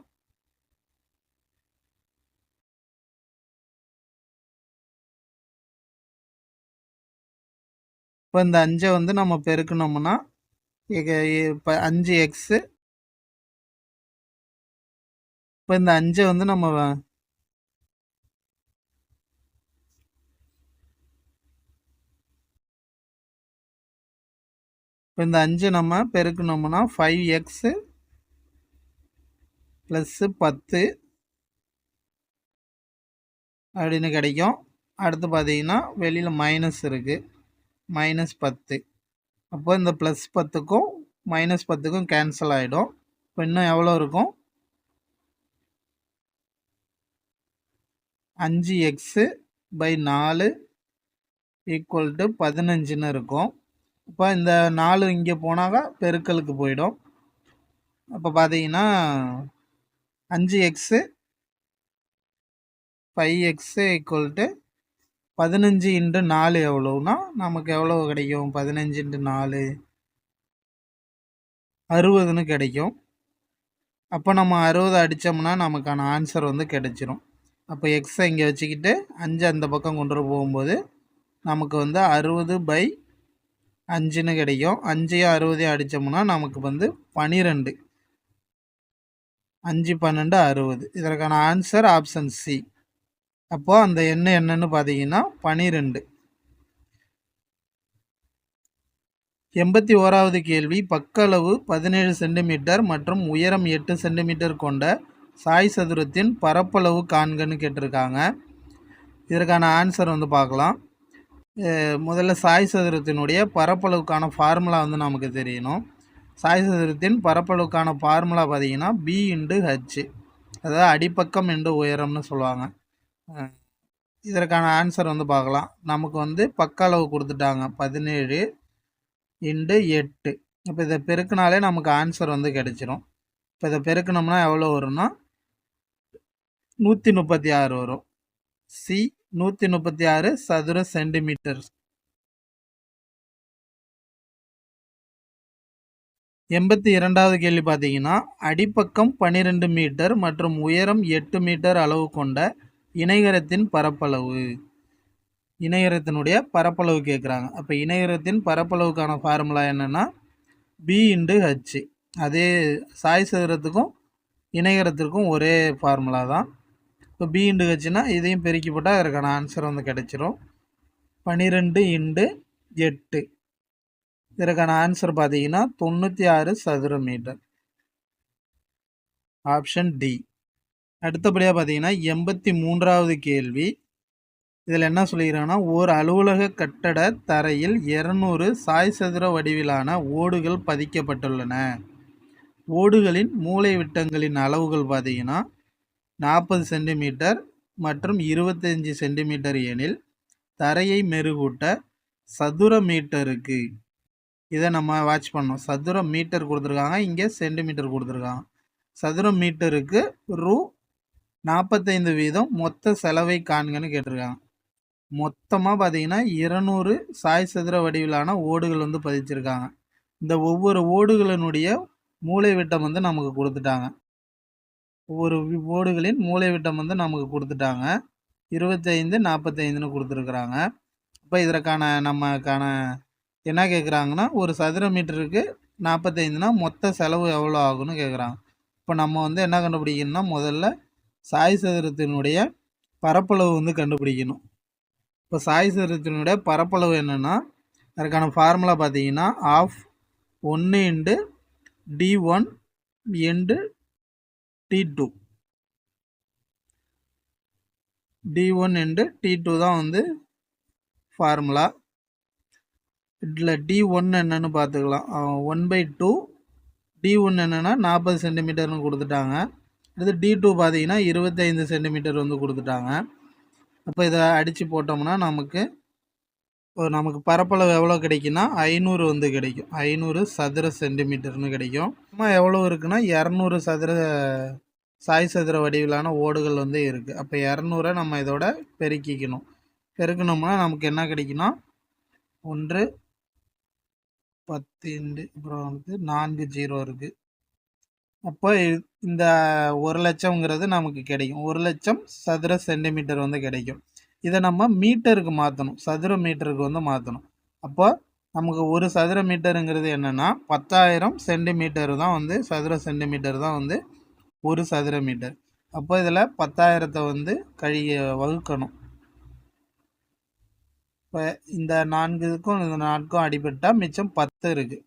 [SPEAKER 1] இப்போ இந்த 5 வந்து நம்ம பெருக்கணும்னா இப்போ 5x, இப்போ இந்த 5 வந்து நம்ம இப்போ இந்த 5 நம்ம பெருக்கணும்னா 5x + 10 அப்படின்னு கிடைக்கும். அடுத்து பார்த்தீங்கன்னா வெளியில் மைனஸ் இருக்குது, -10. அப்போ இந்த +10க்கும் -10க்கும் கேன்சல் ஆகிடும். இப்போ இன்னும் எவ்வளோ இருக்கும்? 5x/4 = 15ன்னு இருக்கும். இப்போ இந்த 4 இங்கே போனாக்கா பெருக்கலுக்கு போயிடும். அப்போ பார்த்தீங்கன்னா 5x 5x = 15 × 4 எவ்வளோன்னா நமக்கு எவ்வளோ கிடைக்கும்? 15 × 4 60ன்னு கிடைக்கும். அப்போ நம்ம 60 அடித்தோம்னா நமக்கான ஆன்சர் வந்து கிடைச்சிரும். அப்போ எக்ஸை இங்கே வச்சுக்கிட்டு 5 அந்த பக்கம் கொண்டு போகும்போது நமக்கு வந்து 60/5ன்னு கிடைக்கும். 5ஐயும் 60ஐயும் அடித்தோம்னா நமக்கு வந்து 12. 5 12 60. இதற்கான ஆன்சர் ஆப்ஷன் சி. அப்போ அந்த எண் என்னன்னு பார்த்தீங்கன்னா 12. 81வது கேள்வி, பக்க அளவு 17 சென்டிமீட்டர் மற்றும் உயரம் 8 சென்டிமீட்டர் கொண்ட சாய் சதுரத்தின் பரப்பளவு காண்கன்னு கேட்டிருக்காங்க. இதற்கான ஆன்சர் வந்து பார்க்கலாம். முதல்ல சாய் சதுரத்தினுடைய பரப்பளவுக்கான ஃபார்முலா வந்து நமக்கு தெரியணும். சாய் சதுரத்தின் பரப்பளவுக்கான ஃபார்முலா பார்த்தீங்கன்னா b × h, அதாவது அடிப்பக்கம் × உயரம்னு சொல்லுவாங்க. இதற்கான ஆன்சர் வந்து பார்க்கலாம். நமக்கு வந்து பக்க அளவு கொடுத்துட்டாங்க 17 × 8. இப்போ இதை பெருக்கினாலே நமக்கு ஆன்சர் வந்து கிடைச்சிரும். இப்போ இதை பெருக்கணும்னா எவ்வளோ வரும்னா 136 வரும். சி 136 சதுர சென்டிமீட்டர். 82வது கேள்வி பார்த்தீங்கன்னா, அடிப்பக்கம் 12 மீட்டர் மற்றும் உயரம் 8 மீட்டர் அளவு கொண்ட இணைகரத்தின் பரப்பளவு. இணைகரத்தினுடைய பரப்பளவு கேட்குறாங்க. அப்போ இணைகரத்தின் பரப்பளவுக்கான ஃபார்முலா என்னென்னா b × h. அதே சாய் சதுரத்துக்கும் இணைகரத்திற்கும் ஒரே ஃபார்முலா தான். இப்போ b × hனா இதையும் பெருக்கி போட்டால் அதற்கான ஆன்சர் வந்து கிடைச்சிரும். 12 × 8. இதற்கான ஆன்சர் பார்த்தீங்கன்னா 96 சதுர மீட்டர். Option D. அடுத்தபடியாக பார்த்தீங்கன்னா 83வது கேள்வி. இதில் என்ன சொல்லிக்கிறாங்கன்னா, ஓர் அலுவலக கட்டட தரையில் 200 சாய் சதுர வடிவிலான ஓடுகள் பதிக்கப்பட்டுள்ளன. ஓடுகளின் மூலை விட்டங்களின் அளவுகள் பார்த்தீங்கன்னா 40 சென்டிமீட்டர் மற்றும் 25 சென்டிமீட்டர் எனில் தரையை மெருகூட்ட சதுர மீட்டருக்கு, இதை நம்ம வாட்ச் பண்ணோம். சதுர மீட்டர் கொடுத்துருக்காங்க, இங்கே சென்டிமீட்டர் கொடுத்துருக்காங்க. சதுர மீட்டருக்கு ரூ 45 வீதம் மொத்த செலவை காண்கன்னு கேட்டிருக்காங்க. மொத்தமாக பார்த்தீங்கன்னா 200 சாய் சதுர வடிவிலான ஓடுகள் வந்து பதிச்சிருக்காங்க. இந்த ஒவ்வொரு ஓடுகளினுடைய மூலை விட்டம் வந்து நமக்கு கொடுத்துட்டாங்க. ஒவ்வொரு ஓடுகளின் மூலை விட்டம் வந்து நமக்கு கொடுத்துட்டாங்க. 25, 45ன்னு கொடுத்துருக்குறாங்க. இப்போ இதற்கான நமக்கான என்ன கேட்குறாங்கன்னா, ஒரு சதுர மீட்டருக்கு 45னா மொத்த செலவு எவ்வளோ ஆகும்னு கேட்குறாங்க. இப்போ நம்ம வந்து என்ன கண்டுபிடிக்கணும்னா, முதல்ல சாய் சதுரத்தினுடைய பரப்பளவு வந்து கண்டுபிடிக்கணும். இப்போ சாய் சதுரத்தினுடைய பரப்பளவு என்னென்னா, அதற்கான ஃபார்முலா பார்த்தீங்கன்னா of 1 into d1 into t2. d1 into t2 தான் வந்து ஃபார்முலா. இதில் d1 என்னன்னு பார்த்துக்கலாம். 1/2 d1 என்னென்னா 40 சென்டிமீட்டர்னு கொடுத்துட்டாங்க. அடுத்து d2 பார்த்தீங்கன்னா 25 சென்டிமீட்டர் வந்து கொடுத்துட்டாங்க. அப்போ இதை அடித்து போட்டோம்னா நமக்கு பரப்பளவு எவ்வளோ கிடைக்குன்னா 500 வந்து கிடைக்கும். 500 சதுர சென்டிமீட்டர்னு கிடைக்கும். எவ்வளோ இருக்குன்னா 200 சதுர சாய் சதுர வடிவிலான ஓடுகள் வந்து இருக்குது. அப்போ 200 நம்ம இதோட பெருக்கிக்கணும். பெருக்கணும்னா நமக்கு என்ன கிடைக்குன்னா 1 10 அப்புறம் வந்து 4 0 இருக்குது. அப்போ இந்த 1,00,000ங்கிறது நமக்கு கிடைக்கும். 1,00,000 சதுர சென்டிமீட்டர் வந்து கிடைக்கும். இதை நம்ம மீட்டருக்கு மாற்றணும், சதுர மீட்டருக்கு வந்து மாற்றணும். அப்போ நமக்கு ஒரு சதுர மீட்டருங்கிறது என்னென்னா 10,000 சென்டிமீட்டர் தான் வந்து சதுர சென்டிமீட்டர் தான் வந்து ஒரு சதுர மீட்டர். அப்போ இதில் 10,000 வந்து வகுக்கணும். இப்போ இந்த 4க்கும் இந்த 4க்கும் அடிபட்டால் மிச்சம் 10 இருக்குது.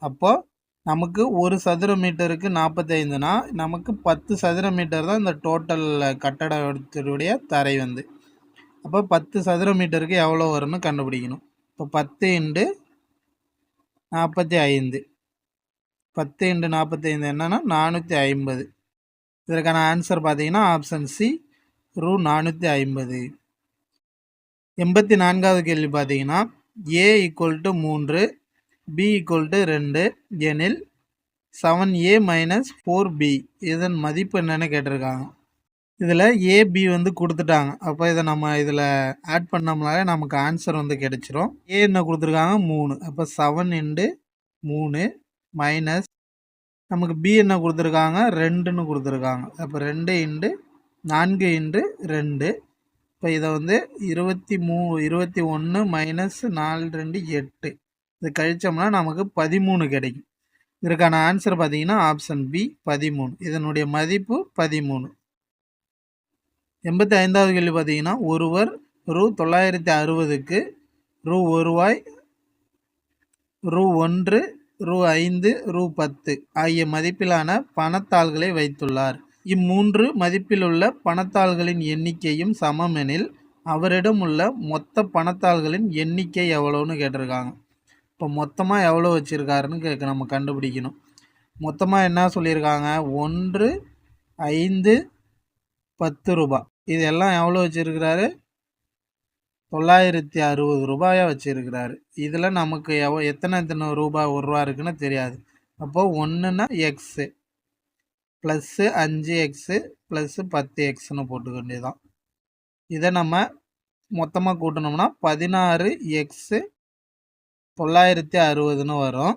[SPEAKER 1] அப்போது நமக்கு ஒரு சதுர மீட்டருக்கு 45னா நமக்கு 10 சதுர மீட்டர் தான் இந்த டோட்டல் கட்டடத்தினுடைய தரை வந்து. அப்போ 10 சதுர மீட்டருக்கு எவ்வளோ வரும்னு கண்டுபிடிக்கணும். இப்போ 10 இன்ட்டு 45, 10 இன்ட்டு 45 என்னன்னா 450. இதற்கான ஆன்சர் பார்த்தீங்கன்னா ஆப்ஷன் சி, ரூ 450. 84வது கேள்வி பார்த்தீங்கன்னா, a = 3, b = 2 எனில் 7a - 4b இதன் மதிப்பு என்னன்னு கேட்டிருக்காங்க. இதில் ஏபி வந்து கொடுத்துட்டாங்க. அப்போ இதை நம்ம இதில் ஆட் பண்ணோம்னாலே நமக்கு ஆன்சர் வந்து கிடைச்சிரும். ஏ என்ன கொடுத்துருக்காங்க 3. அப்போ 7 இன்ட்டு 3 மைனஸ் நமக்கு பி என்ன கொடுத்துருக்காங்க 2ன்னு கொடுத்துருக்காங்க. அப்போ 2 இன்ட்டு 4 இன்ட்டு 2. இப்போ இதை வந்து 21 மைனஸ் 4 2 8 இது கழிச்சோம்னா நமக்கு 13 கிடைக்கும். இதற்கான ஆன்சர் பார்த்தீங்கன்னா ஆப்ஷன் பி 13. இதனுடைய மதிப்பு 13. 85வது கேள்வி பார்த்தீங்கன்னா, ஒருவர் ரூ 960க்கு ரூ 1, ரூ 1, ரூ 5, ரூ 10 ஆகிய மதிப்பிலான பணத்தாள்களை வைத்துள்ளார். இம்மூன்று மதிப்பிலுள்ள பணத்தாள்களின் எண்ணிக்கையும் சமமெனில் அவரிடம் உள்ள மொத்த பணத்தாள்களின் எண்ணிக்கை எவ்வளோன்னு கேட்டிருக்காங்க. இப்போ மொத்தமாக எவ்வளோ வச்சுருக்காருன்னு நம்ம கண்டுபிடிக்கணும். மொத்தமாக என்ன சொல்லியிருக்காங்க 1, 5, 10 ரூபாய். இது எல்லாம் எவ்வளோ வச்சுருக்கிறாரு 960 ரூபாயாக வச்சுருக்கிறாரு. இதில் நமக்கு எத்தனை ரூபாய் 1 ரூபா இருக்குன்னு தெரியாது. அப்போது 1ன்னா எக்ஸு ப்ளஸ்ஸு 5x ப்ளஸ்ஸு 10xன்னு போட்டுக்க வேண்டியதுதான். இதை நம்ம மொத்தமாக கூட்டினோம்னா 16x 960ன்னு வரும்.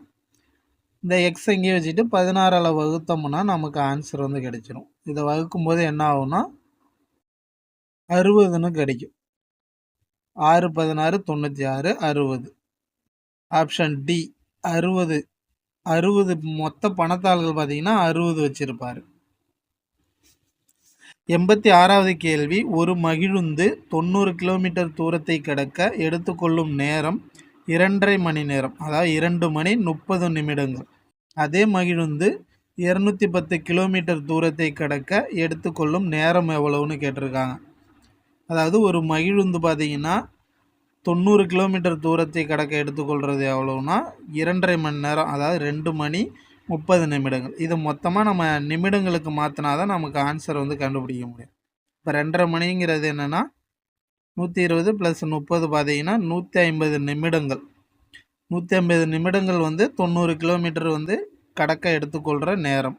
[SPEAKER 1] இந்த எக்ஸ் எங்கேயே வச்சுட்டு 16ஆல் வகுத்தோம்னா நமக்கு ஆன்சர் வந்து கிடைச்சிடும். இதை வகுக்கும்போது என்ன ஆகும்னா 60ன்னு கிடைக்கும். 6 16 96 60. Option D 60. 60 மொத்த பணத்தாள்கள் பார்த்தீங்கன்னா 60 வச்சிருப்பாரு. 86வது கேள்வி, ஒரு மகிழுந்து 90 கிலோமீட்டர் தூரத்தை கடக்க எடுத்துக்கொள்ளும் நேரம் 2½ மணி நேரம், அதாவது 2 மணி 30 நிமிடங்கள். அதே மகிழுந்து 210 கிலோமீட்டர் தூரத்தை கடக்க எடுத்துக்கொள்ளும் நேரம் எவ்வளவுன்னு கேட்டிருக்காங்க. அதாவது ஒரு மகிழுந்து பார்த்தீங்கன்னா 90 கிலோமீட்டர் தூரத்தை கடக்க எடுத்துக்கொள்கிறது எவ்வளோன்னா 2½ மணி நேரம், அதாவது 2 மணி 30 நிமிடங்கள். இது மொத்தமாக நம்ம நிமிடங்களுக்கு மாற்றினா தான் நமக்கு ஆன்சர் வந்து கண்டுபிடிக்க முடியும். இப்போ 2½ மணிங்கிறது என்னென்னா 120 + 30 பார்த்தீங்கன்னா 150 நிமிடங்கள். 150 நிமிடங்கள் வந்து 90 கிலோமீட்டர் வந்து கடக்க எடுத்துக்கொள்கிற நேரம்.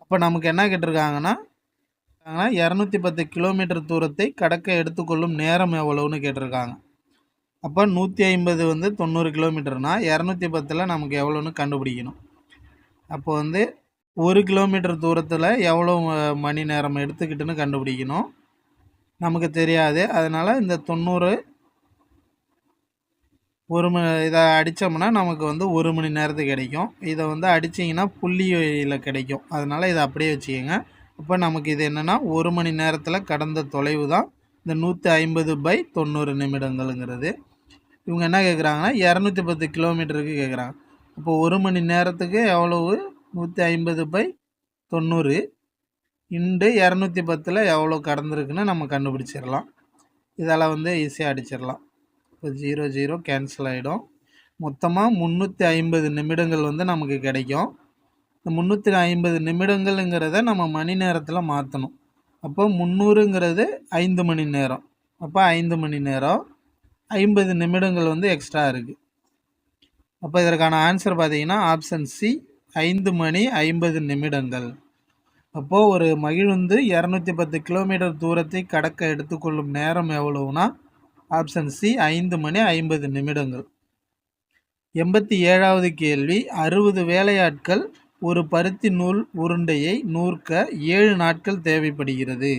[SPEAKER 1] அப்போ நமக்கு என்ன கேட்டிருக்காங்கன்னா 210 கிலோமீட்டர் தூரத்தை கடக்க எடுத்துக்கொள்ளும் நேரம் எவ்வளோன்னு கேட்டிருக்காங்க. அப்போ 150 வந்து 90 கிலோமீட்டர்னால் 210 நமக்கு எவ்வளோன்னு கண்டுபிடிக்கணும். அப்போ வந்து 1 கிலோமீட்டர் தூரத்தில் எவ்வளோ மணி நேரம் எடுத்துக்கிட்டுன்னு கண்டுபிடிக்கணும். நமக்கு தெரியாது. அதனால் இந்த 90 இதை அடித்தோம்னா நமக்கு வந்து 1 மணி நேரத்துக்கு கிடைக்கும். இதை வந்து அடிச்சிங்கன்னா புள்ளியில் கிடைக்கும். அதனால் இதை அப்படியே வச்சுக்கோங்க. அப்போ நமக்கு இது என்னென்னா 1 மணி நேரத்தில் கடந்த தொலைவு தான் இந்த 150/90 நிமிடங்கள்ங்கிறது. இவங்க என்ன கேட்குறாங்கன்னா 210 கிலோமீட்டருக்கு கேட்குறாங்க. அப்போ 1 மணி நேரத்துக்கு எவ்வளவு 150/90 இன்டு 210 எவ்வளோ கடந்திருக்குன்னு நம்ம கண்டுபிடிச்சிடலாம். இதால் வந்து ஈஸியாக அடிச்சிடலாம். இப்போ 0 0 கேன்சல் ஆகிடும். மொத்தமாக 350 நிமிடங்கள் வந்து நமக்கு கிடைக்கும். இந்த 350 நிமிடங்கள்ங்கிறத நம்ம மணி நேரத்தில் மாற்றணும். அப்போ 300ங்கிறது 5 மணி நேரம். அப்போ 5 மணி நேரம் 50 நிமிடங்கள் வந்து எக்ஸ்ட்ரா இருக்குது. அப்போ இதற்கான ஆன்சர் பார்த்தீங்கன்னா ஆப்ஷன் சி 5 மணி 50 நிமிடங்கள். அப்போது ஒரு மகிழுந்து 210 கிலோமீட்டர் தூரத்தை கடக்க எடுத்துக்கொள்ளும் நேரம் எவ்வளவுனா ஆப்ஷன் சி 5 மணி 50 நிமிடங்கள். 87வது கேள்வி 60 வேலையாட்கள் ஒரு பருத்தி நூல் உருண்டையை நூற்க 7 நாட்கள் தேவைப்படுகிறது.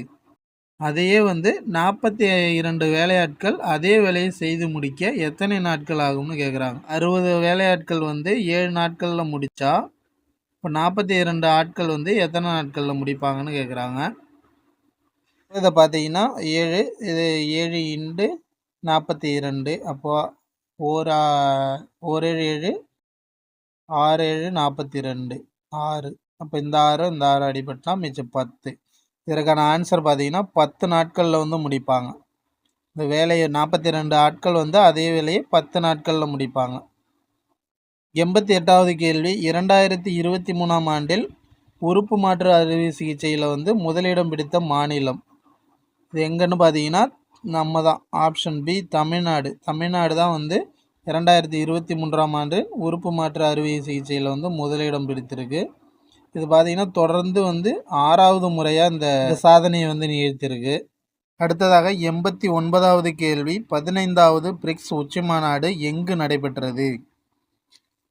[SPEAKER 1] அதையே வந்து 42 வேலையாட்கள் அதே வேலையை செய்து முடிக்க எத்தனை நாட்கள் ஆகும்னு கேட்குறாங்க. 60 வேலையாட்கள் வந்து 7 நாட்களில் முடித்தா இப்போ 42 ஆட்கள் வந்து எத்தனை நாட்களில் முடிப்பாங்கன்னு கேட்குறாங்க. இதை பார்த்தீங்கன்னா 7 இது 7 இன்டு 42 அப்போது 1 7 7 6 7 42 6. அப்போ இந்த 6 இந்த 6 அடிபட்டா மிச்சம் 10. இதற்கான ஆன்சர் பார்த்தீங்கன்னா 10 நாட்களில் வந்து முடிப்பாங்க. இந்த வேலையை 42 ஆட்கள் வந்து அதே வேலையை 10 நாட்களில் முடிப்பாங்க. 88வது கேள்வி 2023ஆம் ஆண்டில் உறுப்பு மாற்று அறுவை சிகிச்சையில் வந்து முதலிடம் பிடித்த மாநிலம் இது எங்கன்னு பார்த்தீங்கன்னா நம்ம தான். Option B Tamil Nadu. தமிழ்நாடு தான் வந்து 2023ஆம் ஆண்டு உறுப்பு மாற்று அறுவை சிகிச்சையில் வந்து முதலிடம் பிடித்திருக்கு. இது பார்த்தீங்கன்னா தொடர்ந்து வந்து 6வது முறையாக இந்த சாதனையை வந்து நிகழ்த்திருக்கு. அடுத்ததாக 89வது கேள்வி 15வது பிரிக்ஸ் உச்சி மாநாடு எங்கு நடைபெற்றது?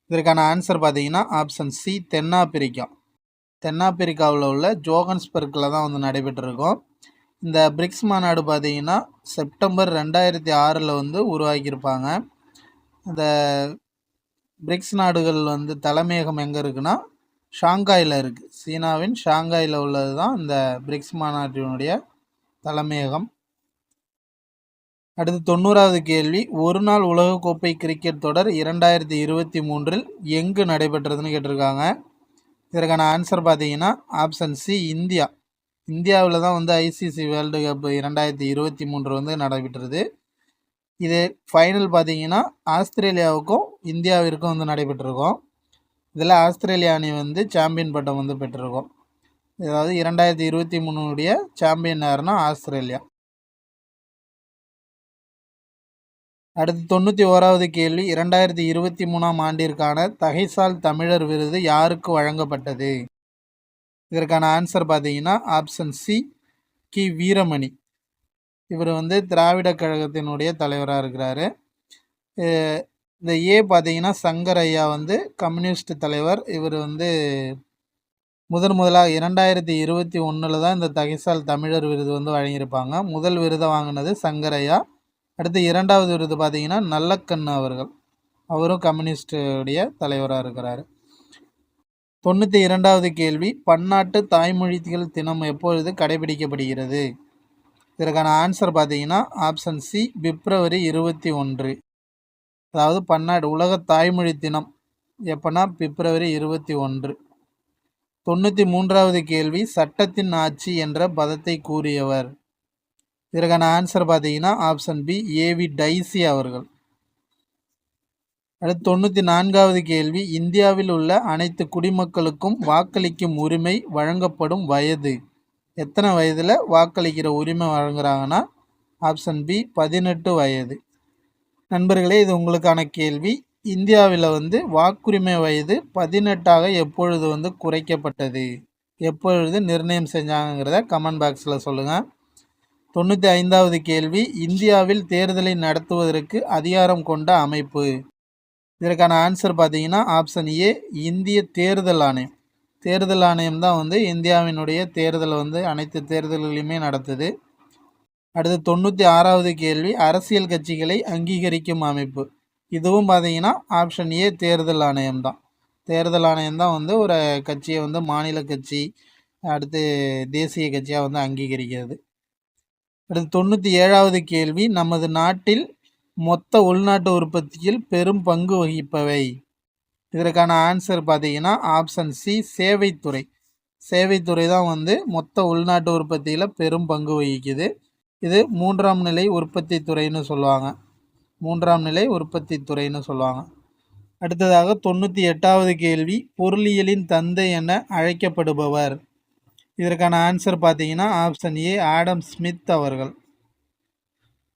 [SPEAKER 1] இதற்கான ஆன்சர் பார்த்தீங்கன்னா ஆப்ஷன் சி தென்னாப்பிரிக்கா. தென்னாப்பிரிக்காவில் உள்ள ஜோகன்ஸ்பர்க்கில் தான் வந்து நடைபெற்றிருக்கோம். இந்த பிரிக்ஸ் மாநாடு பார்த்தீங்கன்னா செப்டம்பர் 2006 வந்து உருவாக்கியிருப்பாங்க. இந்த பிரிக்ஸ் நாடுகள் வந்து தலைமையகம் எங்கே இருக்குன்னா ஷாங்காயில் இருக்குது. சீனாவின் ஷாங்காயில் உள்ளது தான் இந்த பிரிக்ஸ் மாநாட்டினுடைய தலைமையகம். அடுத்து 90வது கேள்வி ஒரு நாள் உலகக்கோப்பை கிரிக்கெட் தொடர் 2023 எங்கு நடைபெற்றதுன்னு கேட்டிருக்காங்க. இதற்கான ஆன்சர் பார்த்தீங்கன்னா ஆப்ஷன் சி இந்தியா. இந்தியாவில் தான் வந்து ஐசிசி வேர்ல்டு கப் 2023 வந்து நடைபெற்றது. இது ஃபைனல் பார்த்தீங்கன்னா ஆஸ்திரேலியாவுக்கும் இந்தியாவிற்கும் வந்து நடைபெற்றிருக்கோம். இதில் ஆஸ்திரேலியா அணி வந்து சாம்பியன் பட்டம் வந்து பெற்றிருக்கோம். அதாவது 2023 சாம்பியன் யாருன்னா ஆஸ்திரேலியா. அடுத்து 91வது கேள்வி 2023ஆம் ஆண்டிற்கான தகைசால் தமிழர் விருது யாருக்கு வழங்கப்பட்டது? இதற்கான ஆன்சர் பார்த்தீங்கன்னா ஆப்ஷன் சி கி வீரமணி. இவர் வந்து திராவிட கழகத்தினுடைய தலைவராக இருக்கிறாரு. இந்த ஏ பார்த்தீங்கன்னா சங்கர் ஐயா வந்து கம்யூனிஸ்ட் தலைவர். இவர் வந்து முதலாக 2021 தான் இந்த தகைசால் தமிழர் விருது வந்து வழங்கியிருப்பாங்க. முதல் விருதை வாங்கினது சங்கர் ஐயா. அடுத்து 2வது விருது பார்த்தீங்கன்னா நல்லக்கண்ணு அவர்கள். அவரும் கம்யூனிஸ்டுடைய தலைவராக இருக்கிறார். 92வது கேள்வி பன்னாட்டு தாய்மொழிகள் தினம் எப்பொழுது கடைபிடிக்கப்படுகிறது? இதற்கான ஆன்சர் பார்த்தீங்கன்னா ஆப்ஷன் சி பிப்ரவரி 21. அதாவது பன்னாடு உலக தாய்மொழி தினம் எப்போனா பிப்ரவரி 21. 93வது கேள்வி, சட்டத்தின் ஆட்சி என்ற பதத்தை கூறியவர். இதற்கான ஆன்சர் பார்த்தீங்கன்னா ஆப்ஷன் பி, ஏவி டைசி அவர்கள். அடுத்து 94வது கேள்வி, இந்தியாவில் உள்ள அனைத்து குடிமக்களுக்கும் வாக்களிக்கும் உரிமை வழங்கப்படும் வயது. எத்தனை வயதில் வாக்களிக்கிற உரிமை வழங்குறாங்கன்னா ஆப்ஷன் பி, 18 வயது. நண்பர்களே, இது உங்களுக்கான கேள்வி. இந்தியாவில் வாக்குரிமை வயது 18ஆக எப்பொழுது குறைக்கப்பட்டது, எப்பொழுது நிர்ணயம் செஞ்சாங்கிறத கமெண்ட் பாக்ஸில் சொல்லுங்கள். 95வது கேள்வி, இந்தியாவில் தேர்தலை நடத்துவதற்கு அதிகாரம் கொண்ட அமைப்பு. இதற்கான ஆன்சர் பார்த்தீங்கன்னா ஆப்ஷன் ஏ, இந்திய தேர்தல் ஆணையம். தேர்தல் ஆணையம் தான் இந்தியாவினுடைய தேர்தலை அனைத்து தேர்தல்களையுமே நடத்துது. அடுத்து 96வது கேள்வி, அரசியல் கட்சிகளை அங்கீகரிக்கும் அமைப்பு. இதுவும் பார்த்தீங்கன்னா ஆப்ஷன் ஏ, தேர்தல் ஆணையம் தான். தேர்தல் ஆணையம் தான் ஒரு கட்சியை மாநில கட்சி, அடுத்து தேசிய கட்சியாக அங்கீகரிக்கிறது. அடுத்து 97வது கேள்வி, நமது நாட்டில் மொத்த உள்நாட்டு உற்பத்தியில் பெரும் பங்கு வகிப்பவை. இதற்கான ஆன்சர் பார்த்தீங்கன்னா ஆப்ஷன் சி, சேவைத்துறை. சேவைத்துறை தான் மொத்த உள்நாட்டு உற்பத்தியில் பெரும் பங்கு வகிக்குது. இது 3ஆம் நிலை உற்பத்தி துறைன்னு சொல்லுவாங்க. 3ஆம் நிலை உற்பத்தி துறைன்னு சொல்லுவாங்க. அடுத்ததாக 98வது கேள்வி, பொருளியலின் தந்தை என அழைக்கப்படுபவர். இதற்கான ஆன்சர் பார்த்தீங்கன்னா ஆப்ஷன் ஏ, ஆடம் ஸ்மித் அவர்கள்.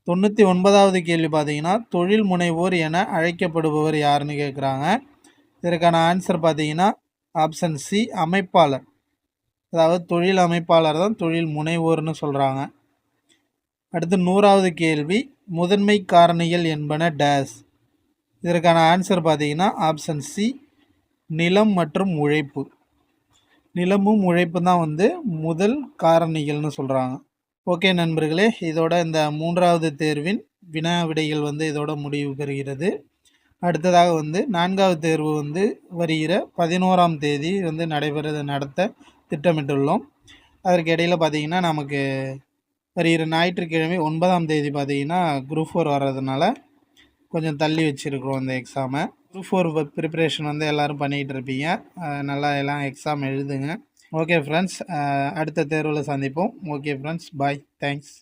[SPEAKER 1] 99வது கேள்வி பார்த்தீங்கன்னா, தொழில் முனைவோர் என அழைக்கப்படுபவர் யாருன்னு கேட்குறாங்க. இதற்கான ஆன்சர் பார்த்தீங்கன்னா ஆப்ஷன் சி, அமைப்பாளர். அதாவது தொழில் அமைப்பாளர் தான் தொழில் முனைவோர்னு சொல்கிறாங்க. அடுத்து 100வது கேள்வி, முதன்மை காரணிகள் என்பன டேஸ். இதற்கான ஆன்சர் பார்த்தீங்கன்னா ஆப்ஷன் சி, நிலம் மற்றும் உழைப்பு. நிலமும் உழைப்பு தான் முதல் காரணிகள்னு சொல்கிறாங்க. ஓகே நண்பர்களே, இதோட இந்த 3வது தேர்வின் வினா விடைகள் இதோட முடிவு பெறுகிறது. அடுத்ததாக 4வது தேர்வு வருகிற 11ஆம் தேதி நடத்த திட்டமிட்டுள்ளோம். அதற்கு இடையில் பார்த்திங்கன்னா நமக்கு வருகிற ஞாயிற்றுக்கிழமை 9ஆம் தேதி பார்த்திங்கன்னா குரூப் 4 வர்றதுனால கொஞ்சம் தள்ளி வச்சுருக்கிறோம் இந்த எக்ஸாமை. குரூப் 4 ப்ரிப்ரேஷன் எல்லோரும் பண்ணிகிட்டு இருப்பீங்க. நல்லா எல்லாம் எக்ஸாம் எழுதுங்க. ஓகே ஃப்ரெண்ட்ஸ், அடுத்த தேர்வில் சந்திப்போம். ஓகே ஃப்ரெண்ட்ஸ், பாய், தேங்க்ஸ்.